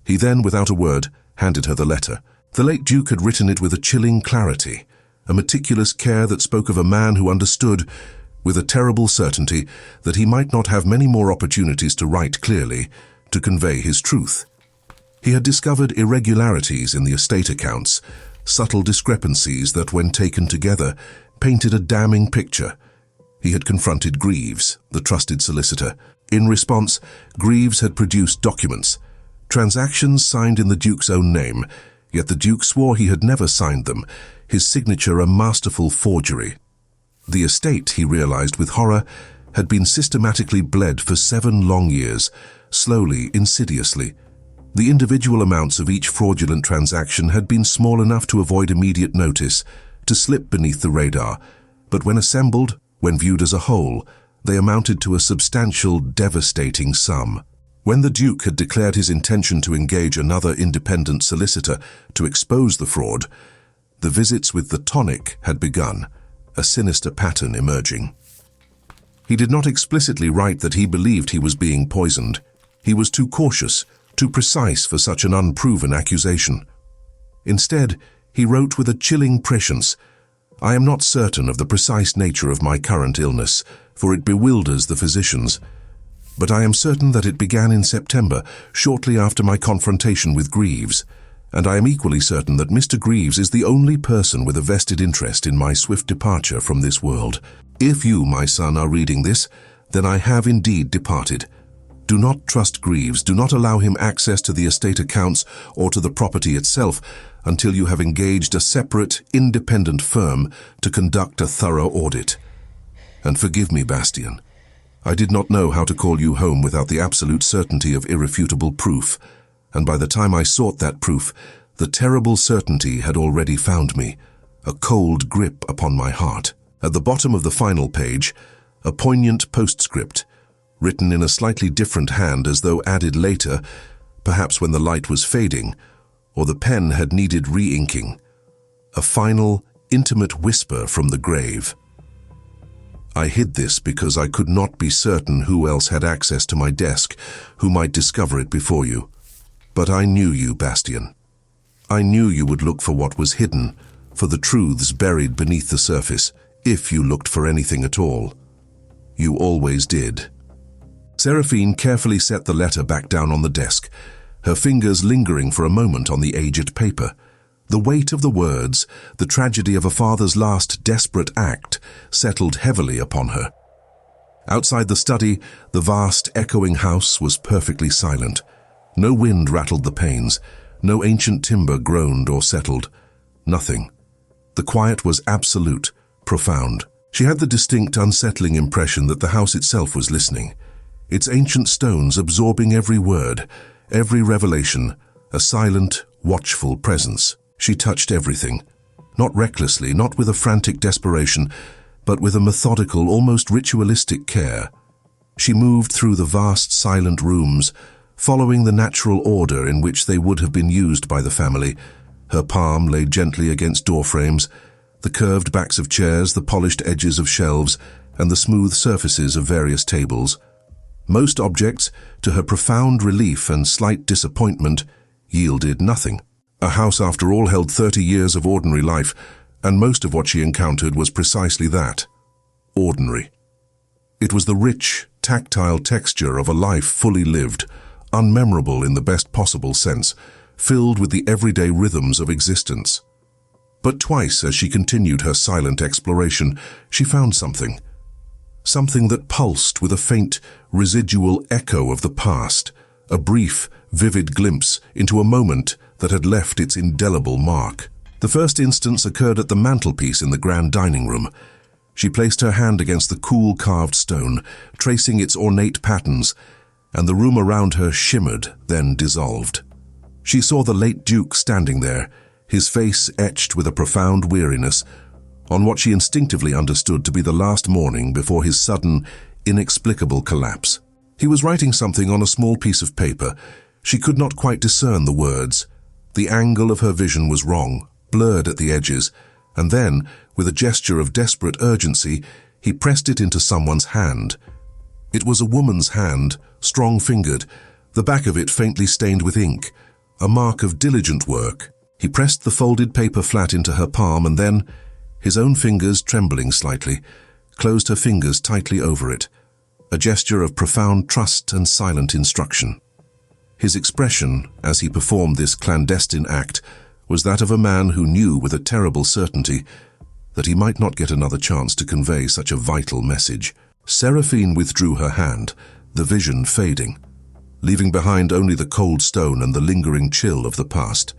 He then, without a word, handed her the letter. The late Duke had written it with a chilling clarity, a meticulous care that spoke of a man who understood, with a terrible certainty, that he might not have many more opportunities to write clearly, to convey his truth. He had discovered irregularities in the estate accounts, subtle discrepancies that, when taken together, painted a damning picture. He had confronted Greaves, the trusted solicitor. In response, Greaves had produced documents, transactions signed in the Duke's own name, yet the Duke swore he had never signed them, his signature a masterful forgery. The estate, he realized with horror, had been systematically bled for 7 long years, slowly, insidiously. The individual amounts of each fraudulent transaction had been small enough to avoid immediate notice, to slip beneath the radar, but when assembled, when viewed as a whole, they amounted to a substantial, devastating sum. When the Duke had declared his intention to engage another independent solicitor to expose the fraud, the visits with the tonic had begun, a sinister pattern emerging. He did not explicitly write that he believed he was being poisoned. He was too cautious, too precise for such an unproven accusation. Instead, he wrote with a chilling prescience, "I am not certain of the precise nature of my current illness, for it bewilders the physicians. But I am certain that it began in September, shortly after my confrontation with Greaves, and I am equally certain that Mr. Greaves is the only person with a vested interest in my swift departure from this world. If you, my son, are reading this, then I have indeed departed. Do not trust Greaves. Do not allow him access to the estate accounts or to the property itself until you have engaged a separate, independent firm to conduct a thorough audit. And forgive me, Bastien. I did not know how to call you home without the absolute certainty of irrefutable proof, and by the time I sought that proof, the terrible certainty had already found me, a cold grip upon my heart. At the bottom of the final page, a poignant postscript, written in a slightly different hand as though added later, perhaps when the light was fading, or the pen had needed re-inking. A final, intimate whisper from the grave. I hid this because I could not be certain who else had access to my desk, who might discover it before you. But I knew you, Bastien. I knew you would look for what was hidden, for the truths buried beneath the surface, if you looked for anything at all. You always did. Seraphine carefully set the letter back down on the desk, her fingers lingering for a moment on the aged paper. The weight of the words, the tragedy of a father's last desperate act, settled heavily upon her. Outside the study, the vast, echoing house was perfectly silent. No wind rattled the panes, no ancient timber groaned or settled. Nothing. The quiet was absolute, profound. She had the distinct, unsettling impression that the house itself was listening, its ancient stones absorbing every word, every revelation, a silent, watchful presence. She touched everything, not recklessly, not with a frantic desperation, but with a methodical, almost ritualistic care. She moved through the vast, silent rooms, following the natural order in which they would have been used by the family. Her palm lay gently against door frames, the curved backs of chairs, the polished edges of shelves, and the smooth surfaces of various tables. Most objects, to her profound relief and slight disappointment, yielded nothing. A house, after all, held 30 years of ordinary life, and most of what she encountered was precisely that, ordinary. It was the rich, tactile texture of a life fully lived, unmemorable in the best possible sense, filled with the everyday rhythms of existence. But twice, as she continued her silent exploration, she found something. Something that pulsed with a faint, residual echo of the past, a brief, vivid glimpse into a moment that had left its indelible mark. The first instance occurred at the mantelpiece in the grand dining room. She placed her hand against the cool carved stone, tracing its ornate patterns, and the room around her shimmered, then dissolved. She saw the late Duke standing there, his face etched with a profound weariness, on what she instinctively understood to be the last morning before his sudden, inexplicable collapse. He was writing something on a small piece of paper. She could not quite discern the words. The angle of her vision was wrong, blurred at the edges, and then, with a gesture of desperate urgency, he pressed it into someone's hand. It was a woman's hand, strong-fingered, the back of it faintly stained with ink, a mark of diligent work. He pressed the folded paper flat into her palm and then, his own fingers trembling slightly, closed her fingers tightly over it, a gesture of profound trust and silent instruction. His expression, as he performed this clandestine act, was that of a man who knew with a terrible certainty that he might not get another chance to convey such a vital message. Seraphine withdrew her hand, the vision fading, leaving behind only the cold stone and the lingering chill of the past.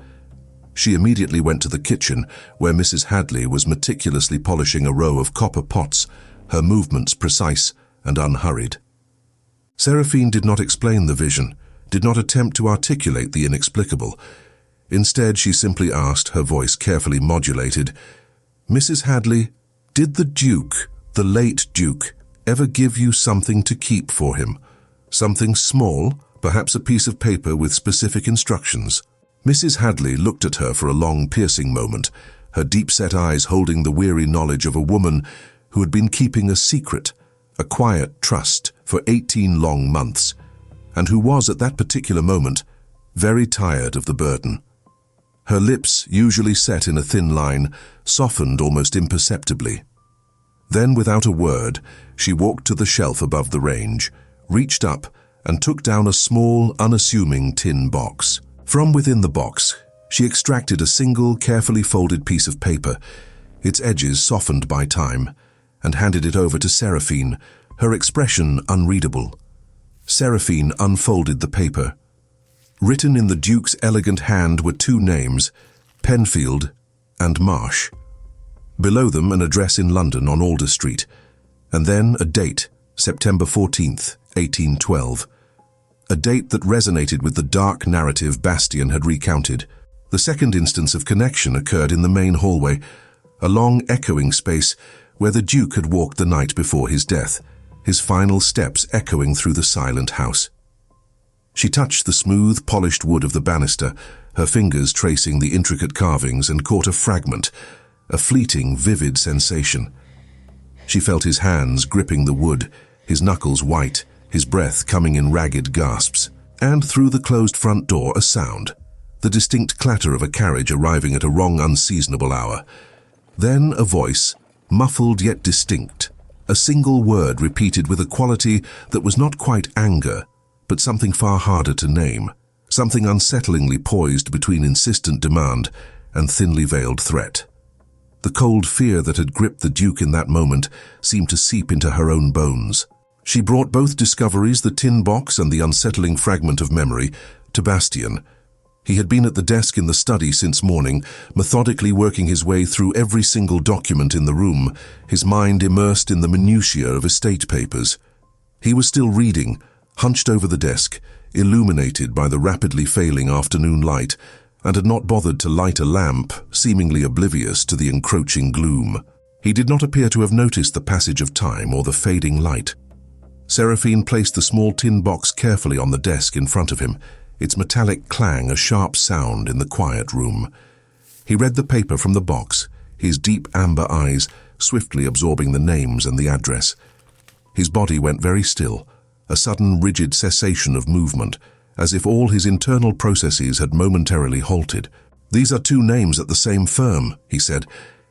She immediately went to the kitchen, where Mrs. Hadley was meticulously polishing a row of copper pots, her movements precise and unhurried. Seraphine did not explain the vision, did not attempt to articulate the inexplicable. Instead, she simply asked, her voice carefully modulated, "Mrs. Hadley, did the Duke, the late Duke, ever give you something to keep for him? Something small, perhaps a piece of paper with specific instructions?" Mrs. Hadley looked at her for a long, piercing moment, her deep-set eyes holding the weary knowledge of a woman who had been keeping a secret, a quiet trust, for 18 long months, and who was, at that particular moment, very tired of the burden. Her lips, usually set in a thin line, softened almost imperceptibly. Then, without a word, she walked to the shelf above the range, reached up, and took down a small, unassuming tin box. From within the box, she extracted a single, carefully folded piece of paper, its edges softened by time, and handed it over to Seraphine, her expression unreadable. Seraphine unfolded the paper. Written in the Duke's elegant hand were two names, Penfield and Marsh. Below them, an address in London on Alder Street, and then a date, September 14th, 1812. A date that resonated with the dark narrative Bastien had recounted. The second instance of connection occurred in the main hallway, a long echoing space where the Duke had walked the night before his death, his final steps echoing through the silent house. She touched the smooth, polished wood of the banister, her fingers tracing the intricate carvings, and caught a fragment, a fleeting, vivid sensation. She felt his hands gripping the wood, his knuckles white, his breath coming in ragged gasps. And through the closed front door a sound, the distinct clatter of a carriage arriving at a wrong, unseasonable hour. Then a voice, muffled yet distinct, a single word repeated with a quality that was not quite anger, but something far harder to name, something unsettlingly poised between insistent demand and thinly veiled threat. The cold fear that had gripped the Duke in that moment seemed to seep into her own bones. She brought both discoveries, the tin box and the unsettling fragment of memory, to Bastien. He had been at the desk in the study since morning, methodically working his way through every single document in the room, his mind immersed in the minutiae of estate papers. He was still reading, hunched over the desk, illuminated by the rapidly failing afternoon light, and had not bothered to light a lamp, seemingly oblivious to the encroaching gloom. He did not appear to have noticed the passage of time or the fading light. Seraphine placed the small tin box carefully on the desk in front of him, its metallic clang a sharp sound in the quiet room. He read the paper from the box, his deep amber eyes swiftly absorbing the names and the address. His body went very still, a sudden rigid cessation of movement, as if all his internal processes had momentarily halted. "These are two names at the same firm," he said,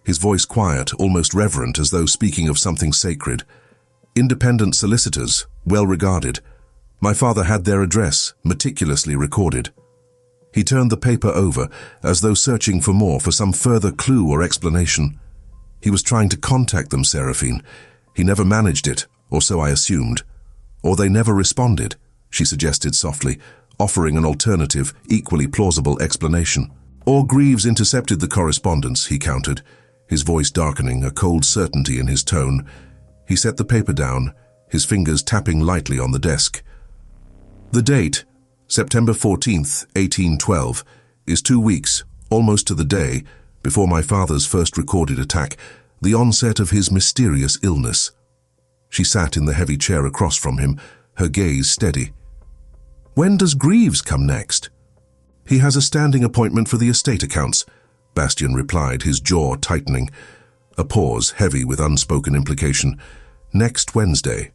his voice quiet, almost reverent, as though speaking of something sacred. "Independent solicitors, well regarded. My father had their address, meticulously recorded." He turned the paper over, as though searching for some further clue or explanation. "He was trying to contact them, Seraphine. He never managed it, or so I assumed. Or they never responded," she suggested softly, offering an alternative, equally plausible explanation. "Or Greaves intercepted the correspondence," he countered, his voice darkening, a cold certainty in his tone. He set the paper down, his fingers tapping lightly on the desk. "The date, September 14th, 1812, is 2 weeks, almost to the day, before my father's first recorded attack, the onset of his mysterious illness." She sat in the heavy chair across from him, her gaze steady. "When does Greaves come next?" "He has a standing appointment for the estate accounts," Bastien replied, his jaw tightening. A pause, heavy with unspoken implication. "Next Wednesday."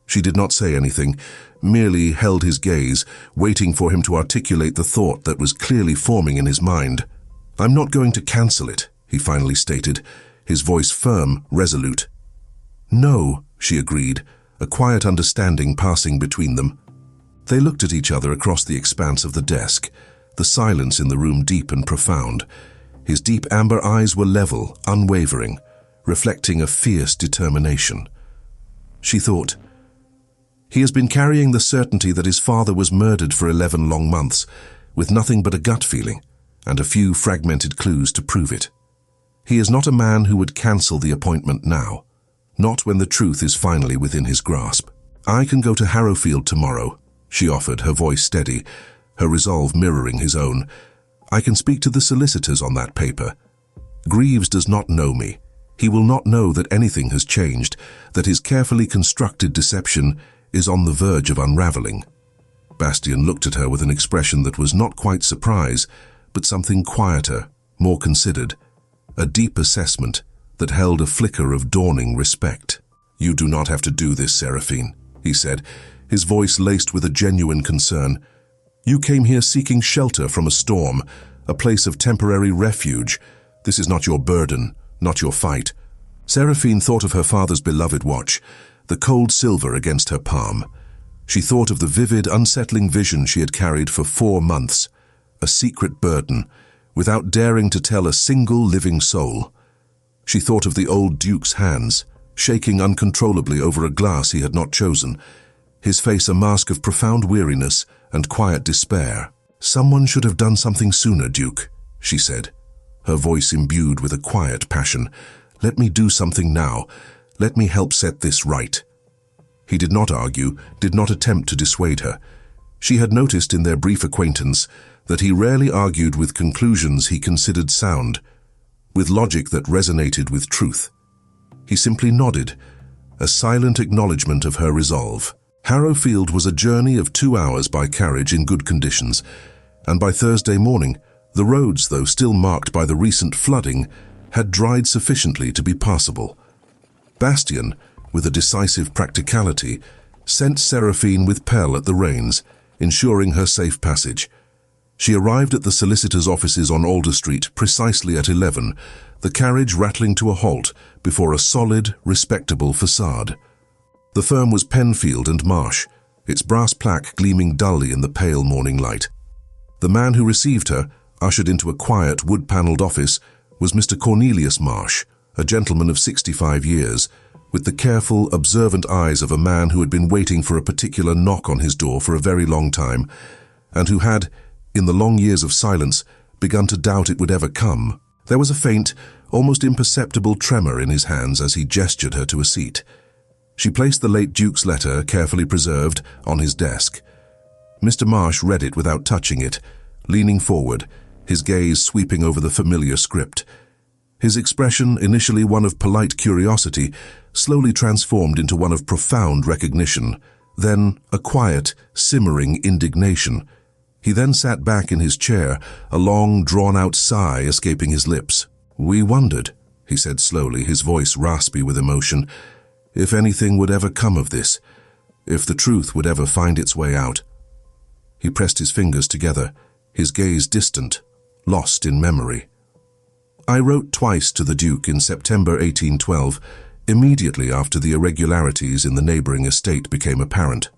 She did not say anything, merely held his gaze, waiting for him to articulate the thought that was clearly forming in his mind. "I'm not going to cancel it," he finally stated, his voice firm, resolute. "No," she agreed, a quiet understanding passing between them. They looked at each other across the expanse of the desk, the silence in the room deep and profound. His deep amber eyes were level, unwavering, reflecting a fierce determination. She thought, "He has been carrying the certainty that his father was murdered for 11 long months, with nothing but a gut feeling, and a few fragmented clues to prove it. He is not a man who would cancel the appointment now, not when the truth is finally within his grasp. I can go to Harrowfield tomorrow," she offered, her voice steady, her resolve mirroring his own. "I can speak to the solicitors on that paper. Greaves does not know me. He will not know that anything has changed, that his carefully constructed deception is on the verge of unraveling." Bastien looked at her with an expression that was not quite surprise, but something quieter, more considered, a deep assessment that held a flicker of dawning respect. "You do not have to do this, Seraphine," he said, his voice laced with a genuine concern. "You came here seeking shelter from a storm, a place of temporary refuge. This is not your burden, not your fight." Seraphine thought of her father's beloved watch, the cold silver against her palm. She thought of the vivid, unsettling vision she had carried for 4 months, a secret burden, without daring to tell a single living soul. She thought of the old Duke's hands, shaking uncontrollably over a glass he had not chosen, his face a mask of profound weariness and quiet despair. "Someone should have done something sooner, Duke," she said, her voice imbued with a quiet passion. "Let me do something now. Let me help set this right." He did not argue, did not attempt to dissuade her. She had noticed in their brief acquaintance that he rarely argued with conclusions he considered sound, with logic that resonated with truth. He simply nodded, a silent acknowledgement of her resolve. Harrowfield was a journey of 2 hours by carriage in good conditions, and by Thursday morning, the roads, though still marked by the recent flooding, had dried sufficiently to be passable. Bastien, with a decisive practicality, sent Seraphine with Pell at the reins, ensuring her safe passage. She arrived at the solicitor's offices on Alder Street precisely at 11, the carriage rattling to a halt before a solid, respectable facade. The firm was Penfield and Marsh, its brass plaque gleaming dully in the pale morning light. The man who received her, ushered into a quiet, wood-panelled office, was Mr. Cornelius Marsh, a gentleman of 65 years, with the careful, observant eyes of a man who had been waiting for a particular knock on his door for a very long time, and who had, in the long years of silence, begun to doubt it would ever come. There was a faint, almost imperceptible tremor in his hands as he gestured her to a seat. She placed the late Duke's letter, carefully preserved, on his desk. Mr. Marsh read it without touching it, leaning forward, his gaze sweeping over the familiar script. His expression, initially one of polite curiosity, slowly transformed into one of profound recognition, then a quiet, simmering indignation. He then sat back in his chair, a long, drawn-out sigh escaping his lips. "We wondered," he said slowly, his voice raspy with emotion, "if anything would ever come of this, if the truth would ever find its way out." He pressed his fingers together, his gaze distant, lost in memory. "I wrote twice to the Duke in September 1812, immediately after the irregularities in the neighbouring estate became apparent.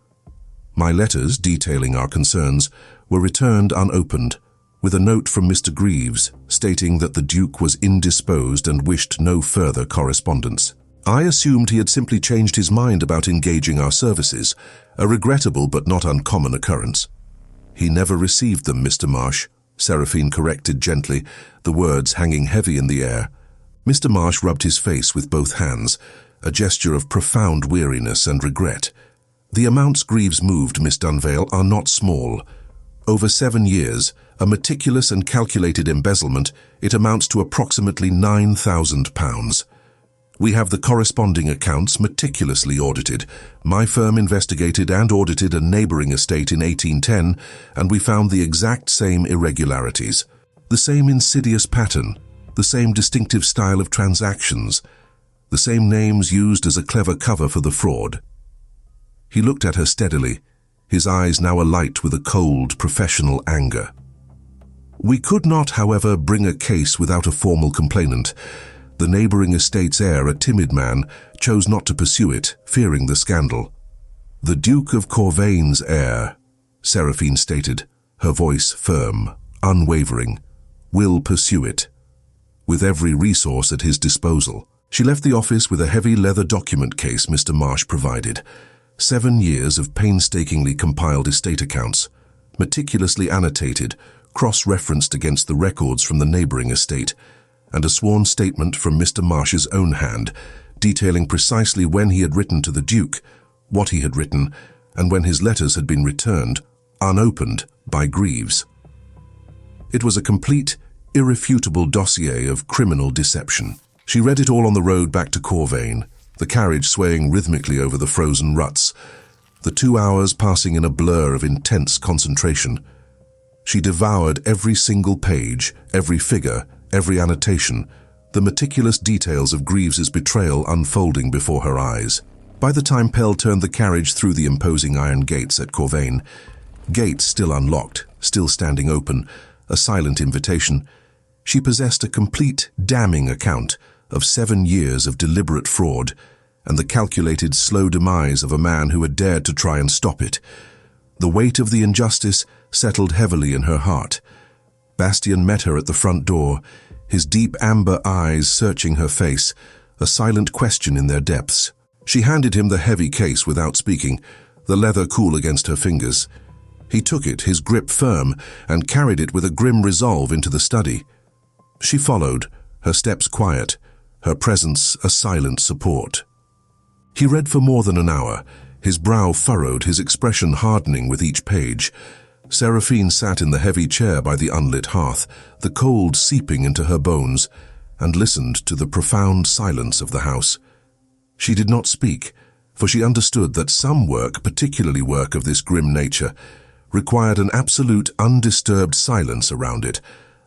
My letters, detailing our concerns, were returned unopened, with a note from Mr. Greaves stating that the Duke was indisposed and wished no further correspondence. I assumed he had simply changed his mind about engaging our services, a regrettable but not uncommon occurrence." "He never received them, Mr. Marsh," Seraphine corrected gently, the words hanging heavy in the air. Mr. Marsh rubbed his face with both hands, a gesture of profound weariness and regret. "The amounts Greaves moved, Miss Dunvale, are not small. Over 7 years, a meticulous and calculated embezzlement, it amounts to approximately £9,000. We have the corresponding accounts meticulously audited. My firm investigated and audited a neighbouring estate in 1810, and we found the exact same irregularities. The same insidious pattern, the same distinctive style of transactions, the same names used as a clever cover for the fraud." He looked at her steadily, his eyes now alight with a cold, professional anger. "We could not, however, bring a case without a formal complainant. The neighbouring estate's heir, a timid man, chose not to pursue it, fearing the scandal. The Duke of Corvane's heir," Seraphine stated, her voice firm, unwavering, "will pursue it, with every resource at his disposal." She left the office with a heavy leather document case Mr. Marsh provided. 7 years of painstakingly compiled estate accounts, meticulously annotated, cross-referenced against the records from the neighbouring estate, and a sworn statement from Mr. Marsh's own hand, detailing precisely when he had written to the Duke, what he had written, and when his letters had been returned, unopened, by Greaves. It was a complete, irrefutable dossier of criminal deception. She read it all on the road back to Corvane, the carriage swaying rhythmically over the frozen ruts, the 2 hours passing in a blur of intense concentration. She devoured every single page, every figure, every annotation, the meticulous details of Greaves's betrayal unfolding before her eyes. By the time Pell turned the carriage through the imposing iron gates at Corvane, gates still unlocked, still standing open, a silent invitation, she possessed a complete, damning account of 7 years of deliberate fraud and the calculated, slow demise of a man who had dared to try and stop it. The weight of the injustice settled heavily in her heart. Bastien met her at the front door, his deep amber eyes searching her face, a silent question in their depths. She handed him the heavy case without speaking, the leather cool against her fingers. He took it, his grip firm, and carried it with a grim resolve into the study. She followed, her steps quiet, her presence a silent support. He read for more than an hour, his brow furrowed, his expression hardening with each page. Seraphine sat in the heavy chair by the unlit hearth, the cold seeping into her bones, and listened to the profound silence of the house. She did not speak, for she understood that some work, particularly work of this grim nature, required an absolute, undisturbed silence around it,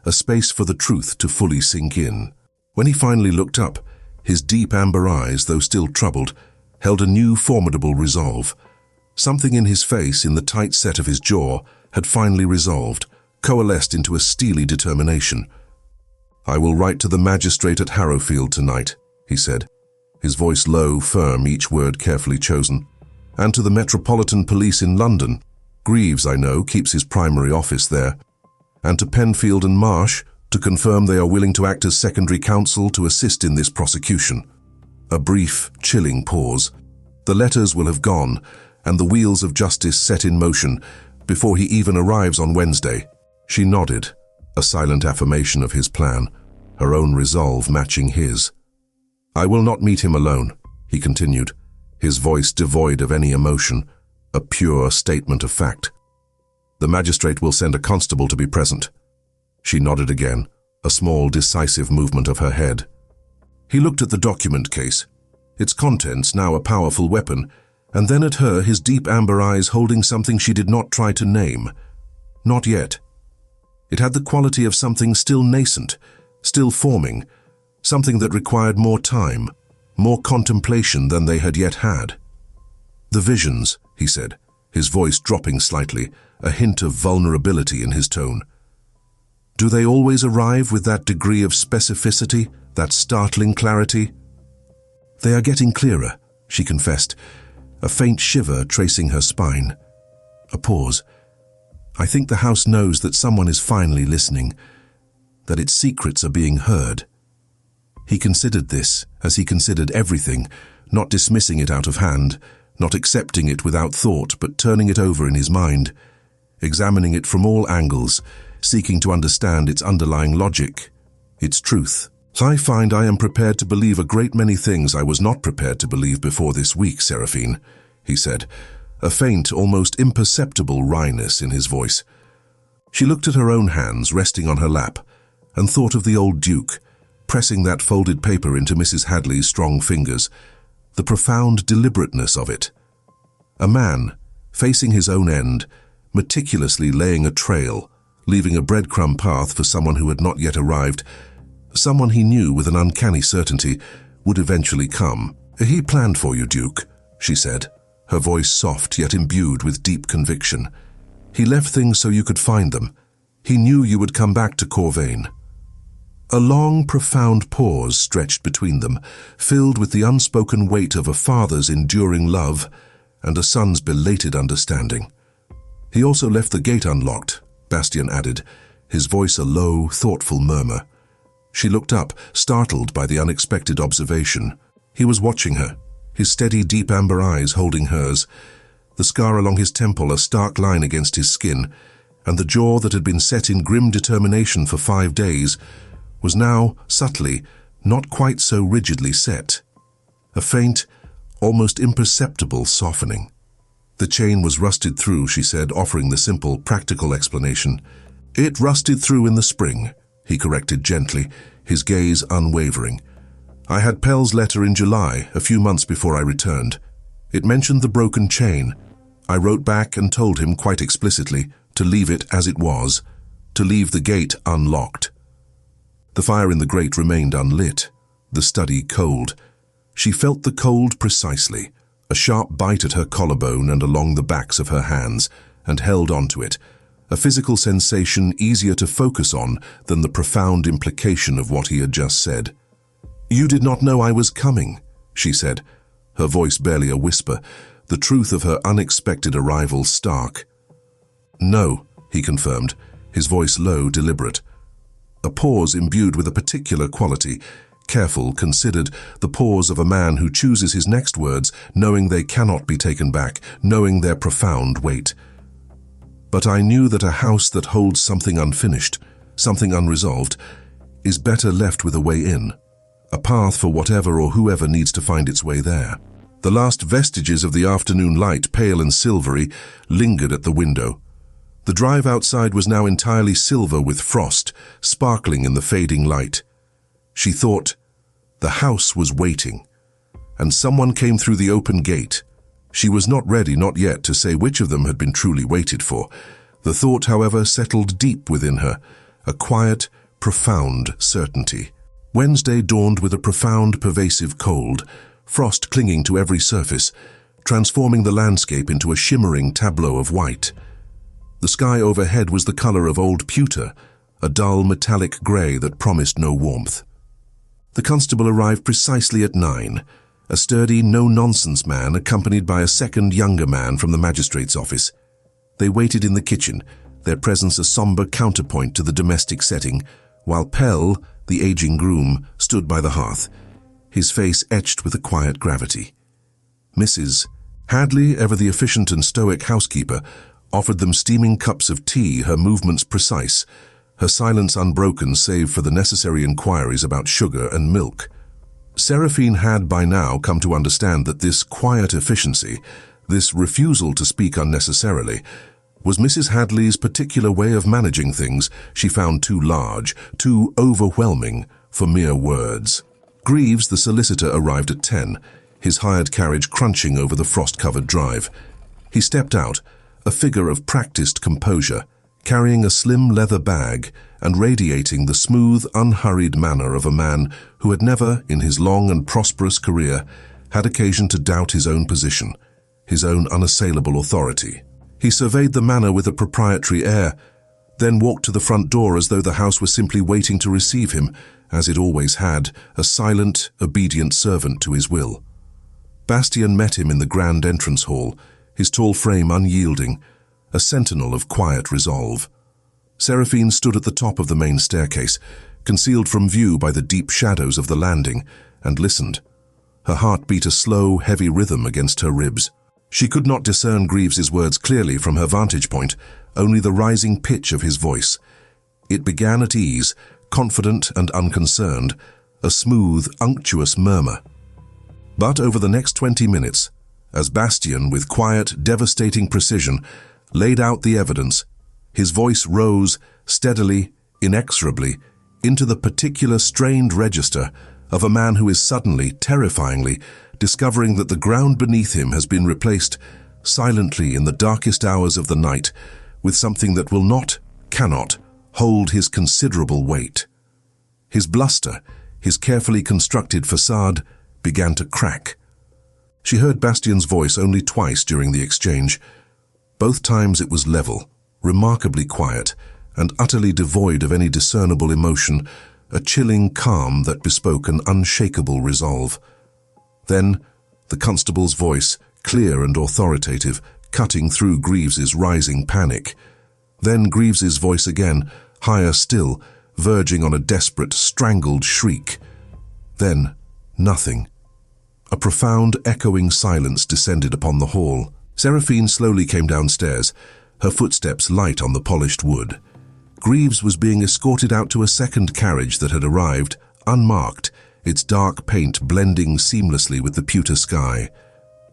a space for the truth to fully sink in. When he finally looked up, his deep amber eyes, though still troubled, held a new formidable resolve. Something in his face, in the tight set of his jaw, had finally resolved, coalesced into a steely determination. "I will write to the magistrate at Harrowfield tonight," he said, his voice low, firm, each word carefully chosen, "and to the Metropolitan Police in London. Greaves, I know, keeps his primary office there, and to Penfield and Marsh to confirm they are willing to act as secondary counsel to assist in this prosecution." A brief, chilling pause. The letters will have gone, and the wheels of justice set in motion before he even arrives on Wednesday. She nodded, a silent affirmation of his plan, her own resolve matching his. "I will not meet him alone," he continued, his voice devoid of any emotion, a pure statement of fact. "The magistrate will send a constable to be present." She nodded again, a small, decisive movement of her head. He looked at the document case, its contents now a powerful weapon, and then at her, his deep amber eyes holding something she did not try to name. Not yet. It had the quality of something still nascent, still forming, something that required more time, more contemplation than they had yet had. "The visions," he said, his voice dropping slightly, a hint of vulnerability in his tone. "Do they always arrive with that degree of specificity, that startling clarity?" "They are getting clearer," she confessed, a faint shiver tracing her spine. A pause. "I think the house knows that someone is finally listening, that its secrets are being heard." He considered this, as he considered everything, not dismissing it out of hand, not accepting it without thought, but turning it over in his mind, examining it from all angles, seeking to understand its underlying logic, its truth. "I find I am prepared to believe a great many things I was not prepared to believe before this week, Seraphine," he said, a faint, almost imperceptible wryness in his voice. She looked at her own hands resting on her lap and thought of the old Duke, pressing that folded paper into Mrs. Hadley's strong fingers, the profound deliberateness of it. A man, facing his own end, meticulously laying a trail, leaving a breadcrumb path for someone who had not yet arrived, someone he knew with an uncanny certainty would eventually come. "He planned for you, Duke," she said, her voice soft yet imbued with deep conviction. "He left things so you could find them. He knew you would come back to Corvane." A long, profound pause stretched between them, filled with the unspoken weight of a father's enduring love and a son's belated understanding. "He also left the gate unlocked," Bastien added, his voice a low, thoughtful murmur. She looked up, startled by the unexpected observation. He was watching her, his steady, deep amber eyes holding hers, the scar along his temple a stark line against his skin, and the jaw that had been set in grim determination for 5 days was now, subtly, not quite so rigidly set. A faint, almost imperceptible softening. "The chain was rusted through," she said, offering the simple, practical explanation. "It rusted through in the spring," he corrected gently, his gaze unwavering. "I had Pell's letter in July, a few months before I returned. It mentioned the broken chain. I wrote back and told him quite explicitly to leave it as it was, to leave the gate unlocked." The fire in the grate remained unlit, the study cold. She felt the cold precisely, a sharp bite at her collarbone and along the backs of her hands, and held onto it, a physical sensation easier to focus on than the profound implication of what he had just said. "You did not know I was coming," she said, her voice barely a whisper, the truth of her unexpected arrival stark. "No," he confirmed, his voice low, deliberate. A pause imbued with a particular quality, careful, considered, the pause of a man who chooses his next words, knowing they cannot be taken back, knowing their profound weight. But I knew that a house that holds something unfinished, something unresolved, is better left with a way in, a path for whatever or whoever needs to find its way there. The last vestiges of the afternoon light, pale and silvery, lingered at the window. The drive outside was now entirely silver with frost, sparkling in the fading light. She thought, the house was waiting, and someone came through the open gate. She was not ready, not yet, to say which of them had been truly waited for. The thought, however, settled deep within her, a quiet, profound certainty. Wednesday dawned with a profound, pervasive cold, frost clinging to every surface, transforming the landscape into a shimmering tableau of white. The sky overhead was the color of old pewter, a dull metallic gray that promised no warmth. The constable arrived precisely at 9, a sturdy, no-nonsense man accompanied by a second, younger man from the magistrate's office. They waited in the kitchen, their presence a somber counterpoint to the domestic setting, while Pell, the aging groom, stood by the hearth, his face etched with a quiet gravity. Mrs. Hadley, ever the efficient and stoic housekeeper, offered them steaming cups of tea, her movements precise, her silence unbroken save for the necessary inquiries about sugar and milk. Seraphine had by now come to understand that this quiet efficiency, this refusal to speak unnecessarily, was Mrs. Hadley's particular way of managing things she found too large, too overwhelming for mere words. Greaves, the solicitor, arrived at 10, his hired carriage crunching over the frost-covered drive. He stepped out, a figure of practiced composure, carrying a slim leather bag and radiating the smooth, unhurried manner of a man who had never, in his long and prosperous career, had occasion to doubt his own position, his own unassailable authority. He surveyed the manor with a proprietary air, then walked to the front door as though the house were simply waiting to receive him, as it always had, a silent, obedient servant to his will. Bastien met him in the grand entrance hall, his tall frame unyielding, a sentinel of quiet resolve. Seraphine stood at the top of the main staircase, concealed from view by the deep shadows of the landing, and listened. Her heart beat a slow, heavy rhythm against her ribs. She could not discern Greaves's words clearly from her vantage point, only the rising pitch of his voice. It began at ease, confident and unconcerned, a smooth, unctuous murmur. But over the next 20 minutes, as Bastien, with quiet, devastating precision, laid out the evidence, his voice rose steadily, inexorably, into the particular strained register of a man who is suddenly, terrifyingly, discovering that the ground beneath him has been replaced, silently in the darkest hours of the night, with something that will not, cannot, hold his considerable weight. His bluster, his carefully constructed facade, began to crack. She heard Bastien's voice only twice during the exchange. Both times it was level, remarkably quiet, and utterly devoid of any discernible emotion, a chilling calm that bespoke an unshakable resolve. Then, the constable's voice, clear and authoritative, cutting through Greaves's rising panic. Then Greaves's voice again, higher still, verging on a desperate, strangled shriek. Then, nothing. A profound, echoing silence descended upon the hall. Seraphine slowly came downstairs, her footsteps light on the polished wood. Greaves was being escorted out to a second carriage that had arrived, unmarked, its dark paint blending seamlessly with the pewter sky.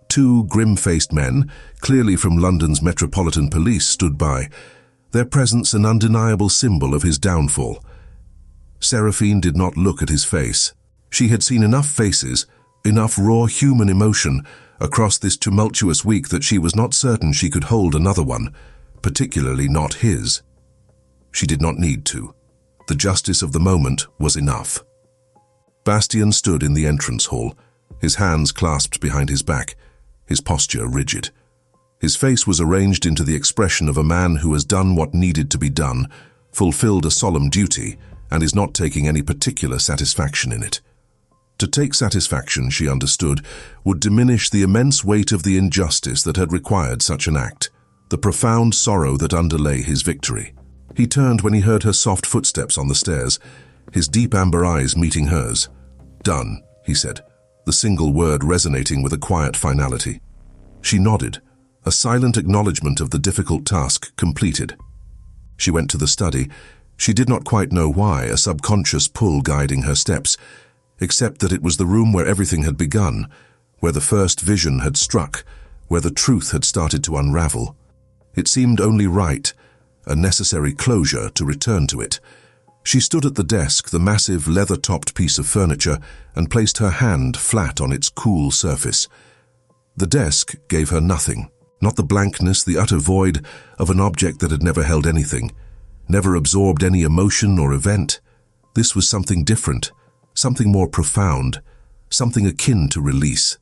Two grim-faced men, clearly from London's Metropolitan Police, stood by, their presence an undeniable symbol of his downfall. Seraphine did not look at his face. She had seen enough faces, enough raw human emotion, across this tumultuous week that she was not certain she could hold another one, particularly not his. She did not need to. The justice of the moment was enough. Bastien stood in the entrance hall, his hands clasped behind his back, his posture rigid. His face was arranged into the expression of a man who has done what needed to be done, fulfilled a solemn duty, and is not taking any particular satisfaction in it. To take satisfaction, she understood, would diminish the immense weight of the injustice that had required such an act, the profound sorrow that underlay his victory. He turned when he heard her soft footsteps on the stairs, his deep amber eyes meeting hers. Done, he said, the single word resonating with a quiet finality. She nodded, a silent acknowledgement of the difficult task completed. She went to the study. She did not quite know why, a subconscious pull guiding her steps, except that it was the room where everything had begun, where the first vision had struck, where the truth had started to unravel. It seemed only right, a necessary closure, to return to it. She stood at the desk, the massive leather-topped piece of furniture, and placed her hand flat on its cool surface. The desk gave her nothing, not the blankness, the utter void of an object that had never held anything, never absorbed any emotion or event. This was something different, something more profound, something akin to release.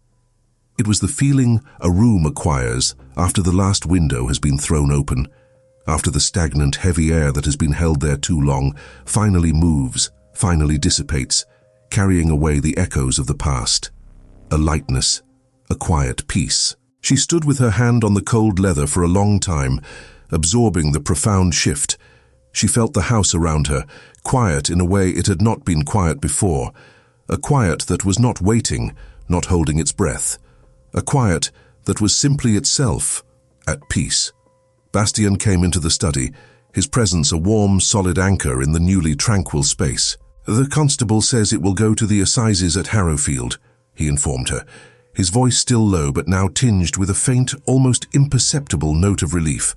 It was the feeling a room acquires after the last window has been thrown open, after the stagnant, heavy air that has been held there too long finally moves, finally dissipates, carrying away the echoes of the past. A lightness, a quiet peace. She stood with her hand on the cold leather for a long time, absorbing the profound shift. She felt the house around her, quiet in a way it had not been quiet before, a quiet that was not waiting, not holding its breath, a quiet that was simply itself, at peace. Bastien came into the study, his presence a warm, solid anchor in the newly tranquil space. "The constable says it will go to the assizes at Harrowfield," he informed her, his voice still low but now tinged with a faint, almost imperceptible note of relief.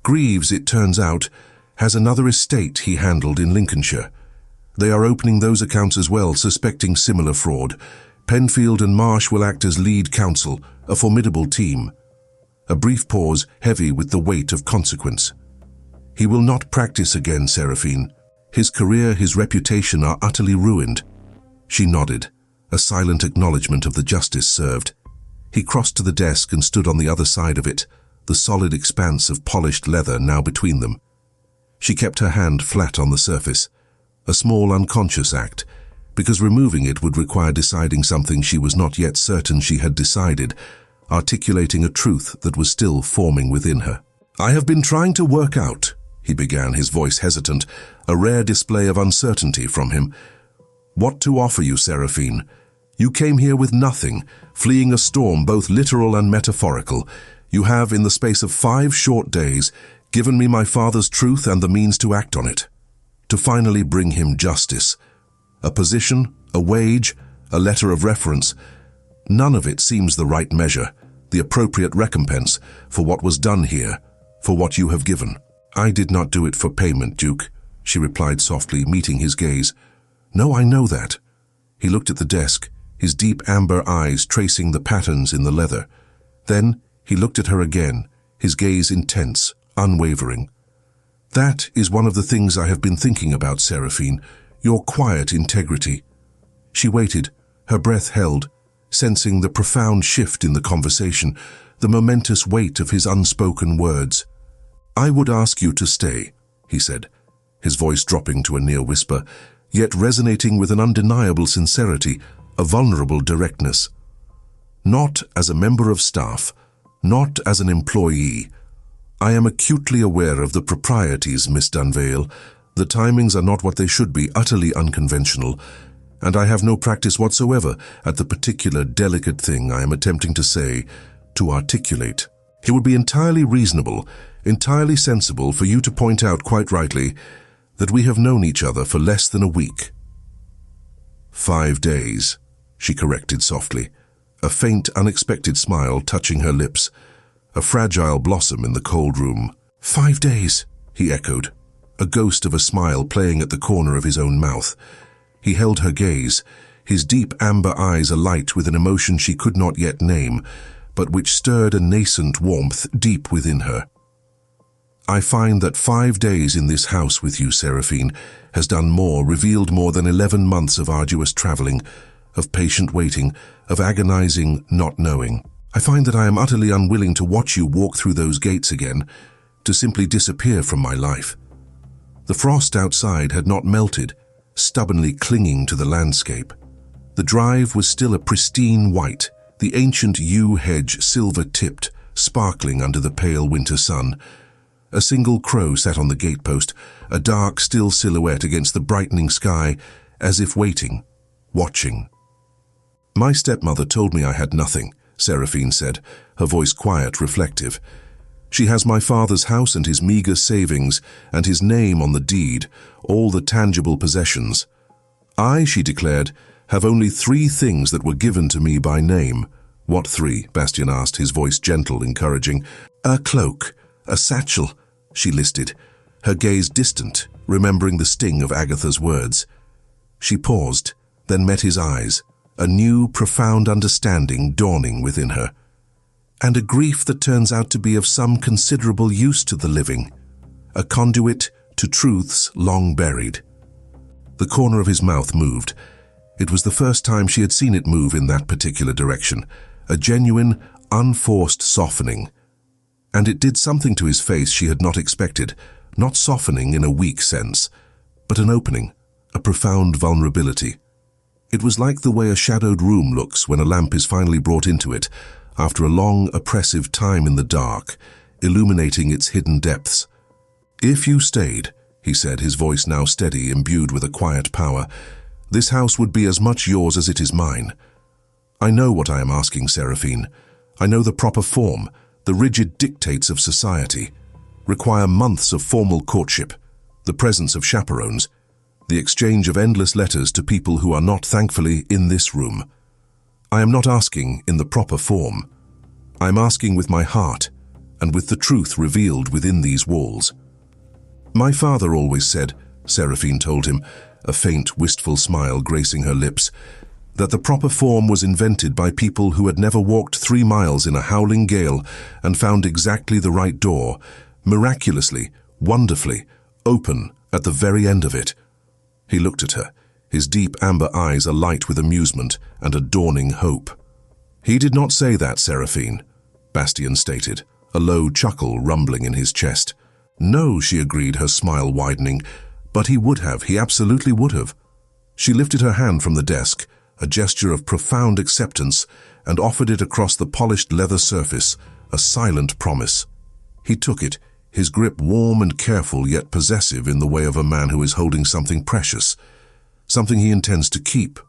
"Greaves, it turns out, has another estate he handled in Lincolnshire. They are opening those accounts as well, suspecting similar fraud. Penfield and Marsh will act as lead counsel, a formidable team." A brief pause, heavy with the weight of consequence. "He will not practice again, Seraphine. His career, his reputation are utterly ruined." She nodded, a silent acknowledgement of the justice served. He crossed to the desk and stood on the other side of it, the solid expanse of polished leather now between them. She kept her hand flat on the surface, a small unconscious act, because removing it would require deciding something she was not yet certain she had decided, articulating a truth that was still forming within her. "I have been trying to work out," he began, his voice hesitant, a rare display of uncertainty from him, "what to offer you, Seraphine. You came here with nothing, fleeing a storm both literal and metaphorical. You have, in the space of 5 short days, given me my father's truth and the means to act on it, to finally bring him justice. A position, a wage, a letter of reference. None of it seems the right measure, the appropriate recompense for what was done here, for what you have given." "I did not do it for payment, Duke," she replied softly, meeting his gaze. "No, I know that." He looked at the desk, his deep amber eyes tracing the patterns in the leather. Then he looked at her again, his gaze intense, unwavering. "That is one of the things I have been thinking about, Seraphine, your quiet integrity." She waited, her breath held, sensing the profound shift in the conversation, the momentous weight of his unspoken words. "I would ask you to stay," he said, his voice dropping to a near whisper, yet resonating with an undeniable sincerity, a vulnerable directness. "Not as a member of staff, not as an employee. I am acutely aware of the proprieties, Miss Dunvale. The timings are not what they should be, utterly unconventional, and I have no practice whatsoever at the particular delicate thing I am attempting to say, to articulate. It would be entirely reasonable, entirely sensible for you to point out quite rightly that we have known each other for less than a week." 5 days, she corrected softly, a faint, unexpected smile touching her lips, a fragile blossom in the cold room. 5 days, he echoed, a ghost of a smile playing at the corner of his own mouth. He held her gaze, his deep amber eyes alight with an emotion she could not yet name, but which stirred a nascent warmth deep within her. "I find that 5 days in this house with you, Seraphine, has done more, revealed more than 11 months of arduous traveling, of patient waiting, of agonizing not knowing. I find that I am utterly unwilling to watch you walk through those gates again, to simply disappear from my life." The frost outside had not melted, stubbornly clinging to the landscape. The drive was still a pristine white, the ancient yew hedge silver-tipped, sparkling under the pale winter sun. A single crow sat on the gatepost, a dark, still silhouette against the brightening sky, as if waiting. watching. "My stepmother told me I had nothing," Seraphine said, her voice quiet, reflective. "She has my father's house and his meager savings, and his name on the deed, all the tangible possessions. I," she declared, "have only 3 things that were given to me by name." "What 3?" Bastien asked, his voice gentle, encouraging. "A cloak, a satchel," she listed, her gaze distant, remembering the sting of Agatha's words. She paused, then met his eyes, a new, profound understanding dawning within her. "And a grief that turns out to be of some considerable use to the living, a conduit to truths long buried." The corner of his mouth moved. It was the first time she had seen it move in that particular direction, a genuine, unforced softening. And it did something to his face she had not expected, not softening in a weak sense, but an opening, a profound vulnerability. It was like the way a shadowed room looks when a lamp is finally brought into it, after a long, oppressive time in the dark, illuminating its hidden depths. "If you stayed," he said, his voice now steady, imbued with a quiet power, "this house would be as much yours as it is mine. I know what I am asking, Seraphine. I know the proper form, the rigid dictates of society, require months of formal courtship, the presence of chaperones, the exchange of endless letters to people who are not, thankfully, in this room. I am not asking in the proper form. I am asking with my heart and with the truth revealed within these walls." "My father always said," Seraphine told him, a faint, wistful smile gracing her lips, "that the proper form was invented by people who had never walked 3 miles in a howling gale and found exactly the right door, miraculously, wonderfully, open at the very end of it." He looked at her, his deep amber eyes alight with amusement and a dawning hope. "He did not say that, Seraphine," Bastien stated, a low chuckle rumbling in his chest. "No," she agreed, her smile widening, "but he would have, he absolutely would have." She lifted her hand from the desk, a gesture of profound acceptance, and offered it across the polished leather surface, a silent promise. He took it, his grip warm and careful yet possessive in the way of a man who is holding something precious, something he intends to keep,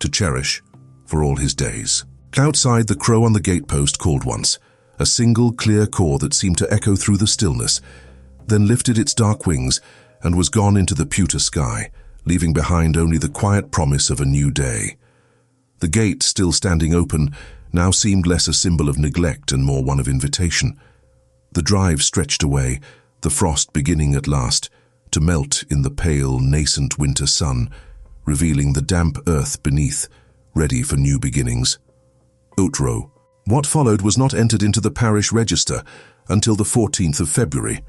to cherish, for all his days. Outside, the crow on the gatepost called once, a single clear call that seemed to echo through the stillness, then lifted its dark wings and was gone into the pewter sky, leaving behind only the quiet promise of a new day. The gate, still standing open, now seemed less a symbol of neglect and more one of invitation. The drive stretched away, the frost beginning at last to melt in the pale, nascent winter sun, revealing the damp earth beneath, ready for new beginnings. Outro. What followed was not entered into the parish register until the 14th of February,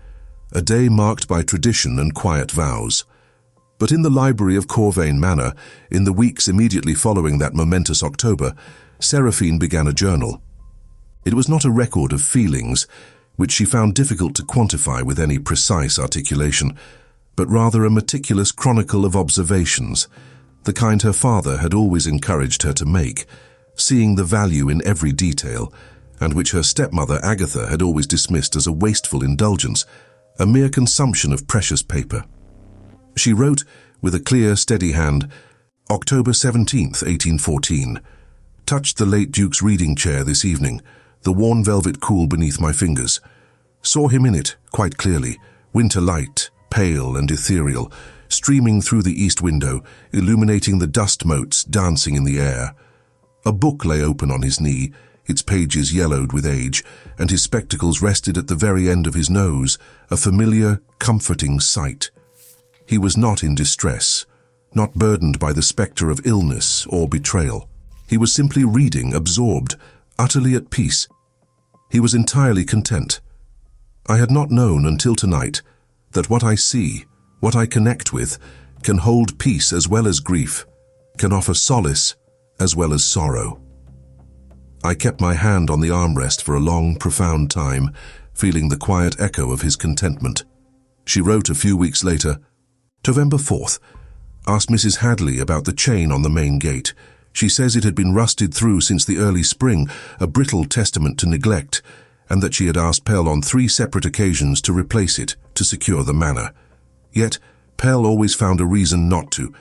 a day marked by tradition and quiet vows. But in the library of Corvane Manor, in the weeks immediately following that momentous October, Seraphine began a journal. It was not a record of feelings, which she found difficult to quantify with any precise articulation, but rather a meticulous chronicle of observations, the kind her father had always encouraged her to make, seeing the value in every detail, and which her stepmother Agatha had always dismissed as a wasteful indulgence, a mere consumption of precious paper. She wrote, with a clear, steady hand, October 17th, 1814. Touched the late Duke's reading chair this evening, the worn velvet cool beneath my fingers. Saw him in it, quite clearly, winter light, pale and ethereal, streaming through the east window, illuminating the dust motes dancing in the air. A book lay open on his knee, its pages yellowed with age, and his spectacles rested at the very end of his nose, a familiar, comforting sight. He was not in distress, not burdened by the spectre of illness or betrayal. He was simply reading, absorbed, utterly at peace. He was entirely content. I had not known until tonight that what I see, what I connect with, can hold peace as well as grief, can offer solace as well as sorrow. I kept my hand on the armrest for a long, profound time, feeling the quiet echo of his contentment. She wrote a few weeks later, November 4th, asked Mrs. Hadley about the chain on the main gate. She says it had been rusted through since the early spring, a brittle testament to neglect, and that she had asked Pell on 3 separate occasions to replace it to secure the manor. Yet, Pell always found a reason not to,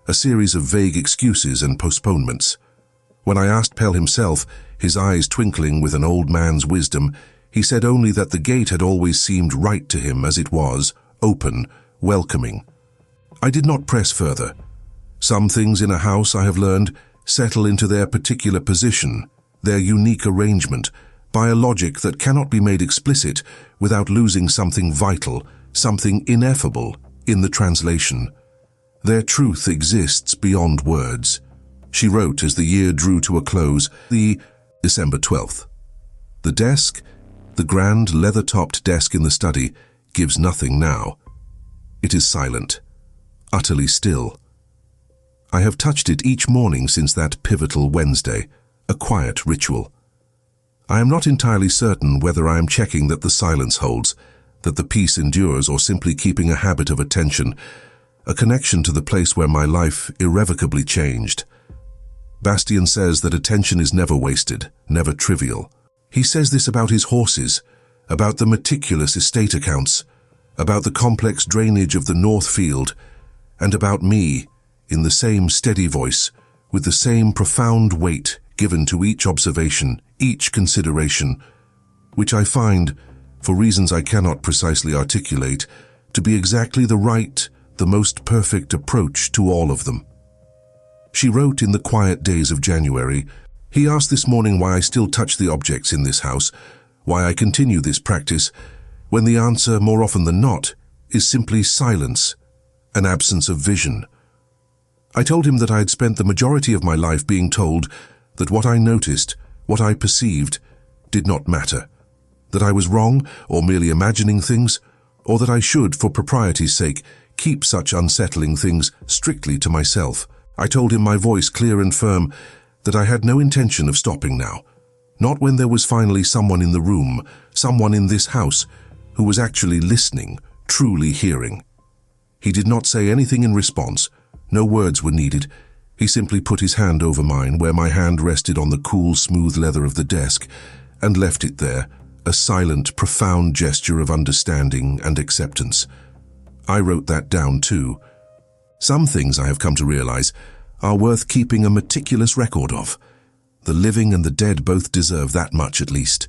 a series of vague excuses and postponements. When I asked Pell himself, his eyes twinkling with an old man's wisdom, he said only that the gate had always seemed right to him as it was, open, welcoming. I did not press further. Some things in a house, I have learned, settle into their particular position, their unique arrangement, by a logic that cannot be made explicit without losing something vital, something ineffable, in the translation. Their truth exists beyond words. She wrote as the year drew to a close, the December 12th. The desk, the grand leather-topped desk in the study, gives nothing now. It is silent, utterly still. I have touched it each morning since that pivotal Wednesday, a quiet ritual. I am not entirely certain whether I am checking that the silence holds, that the peace endures, or simply keeping a habit of attention, a connection to the place where my life irrevocably changed. Bastian says that attention is never wasted, never trivial. He says this about his horses, about the meticulous estate accounts, about the complex drainage of the North Field, and about me, in the same steady voice, with the same profound weight given to each observation, each consideration, which I find, for reasons I cannot precisely articulate, to be exactly the right, the most perfect approach to all of them. She wrote in the quiet days of January, "He asked this morning why I still touch the objects in this house, why I continue this practice, when the answer, more often than not, is simply silence, an absence of vision. I told him that I had spent the majority of my life being told that what I noticed, what I perceived, did not matter, that I was wrong or merely imagining things, or that I should, for propriety's sake, keep such unsettling things strictly to myself. I told him, my voice clear and firm, that I had no intention of stopping now, not when there was finally someone in the room, someone in this house, who was actually listening, truly hearing. He did not say anything in response. No words were needed. He simply put his hand over mine where my hand rested on the cool, smooth leather of the desk, and left it there, a silent, profound gesture of understanding and acceptance. I wrote that down too. Some things, I have come to realize, are worth keeping a meticulous record of. The living and the dead both deserve that much at least.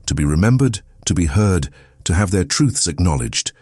To be remembered, to be heard, to have their truths acknowledged.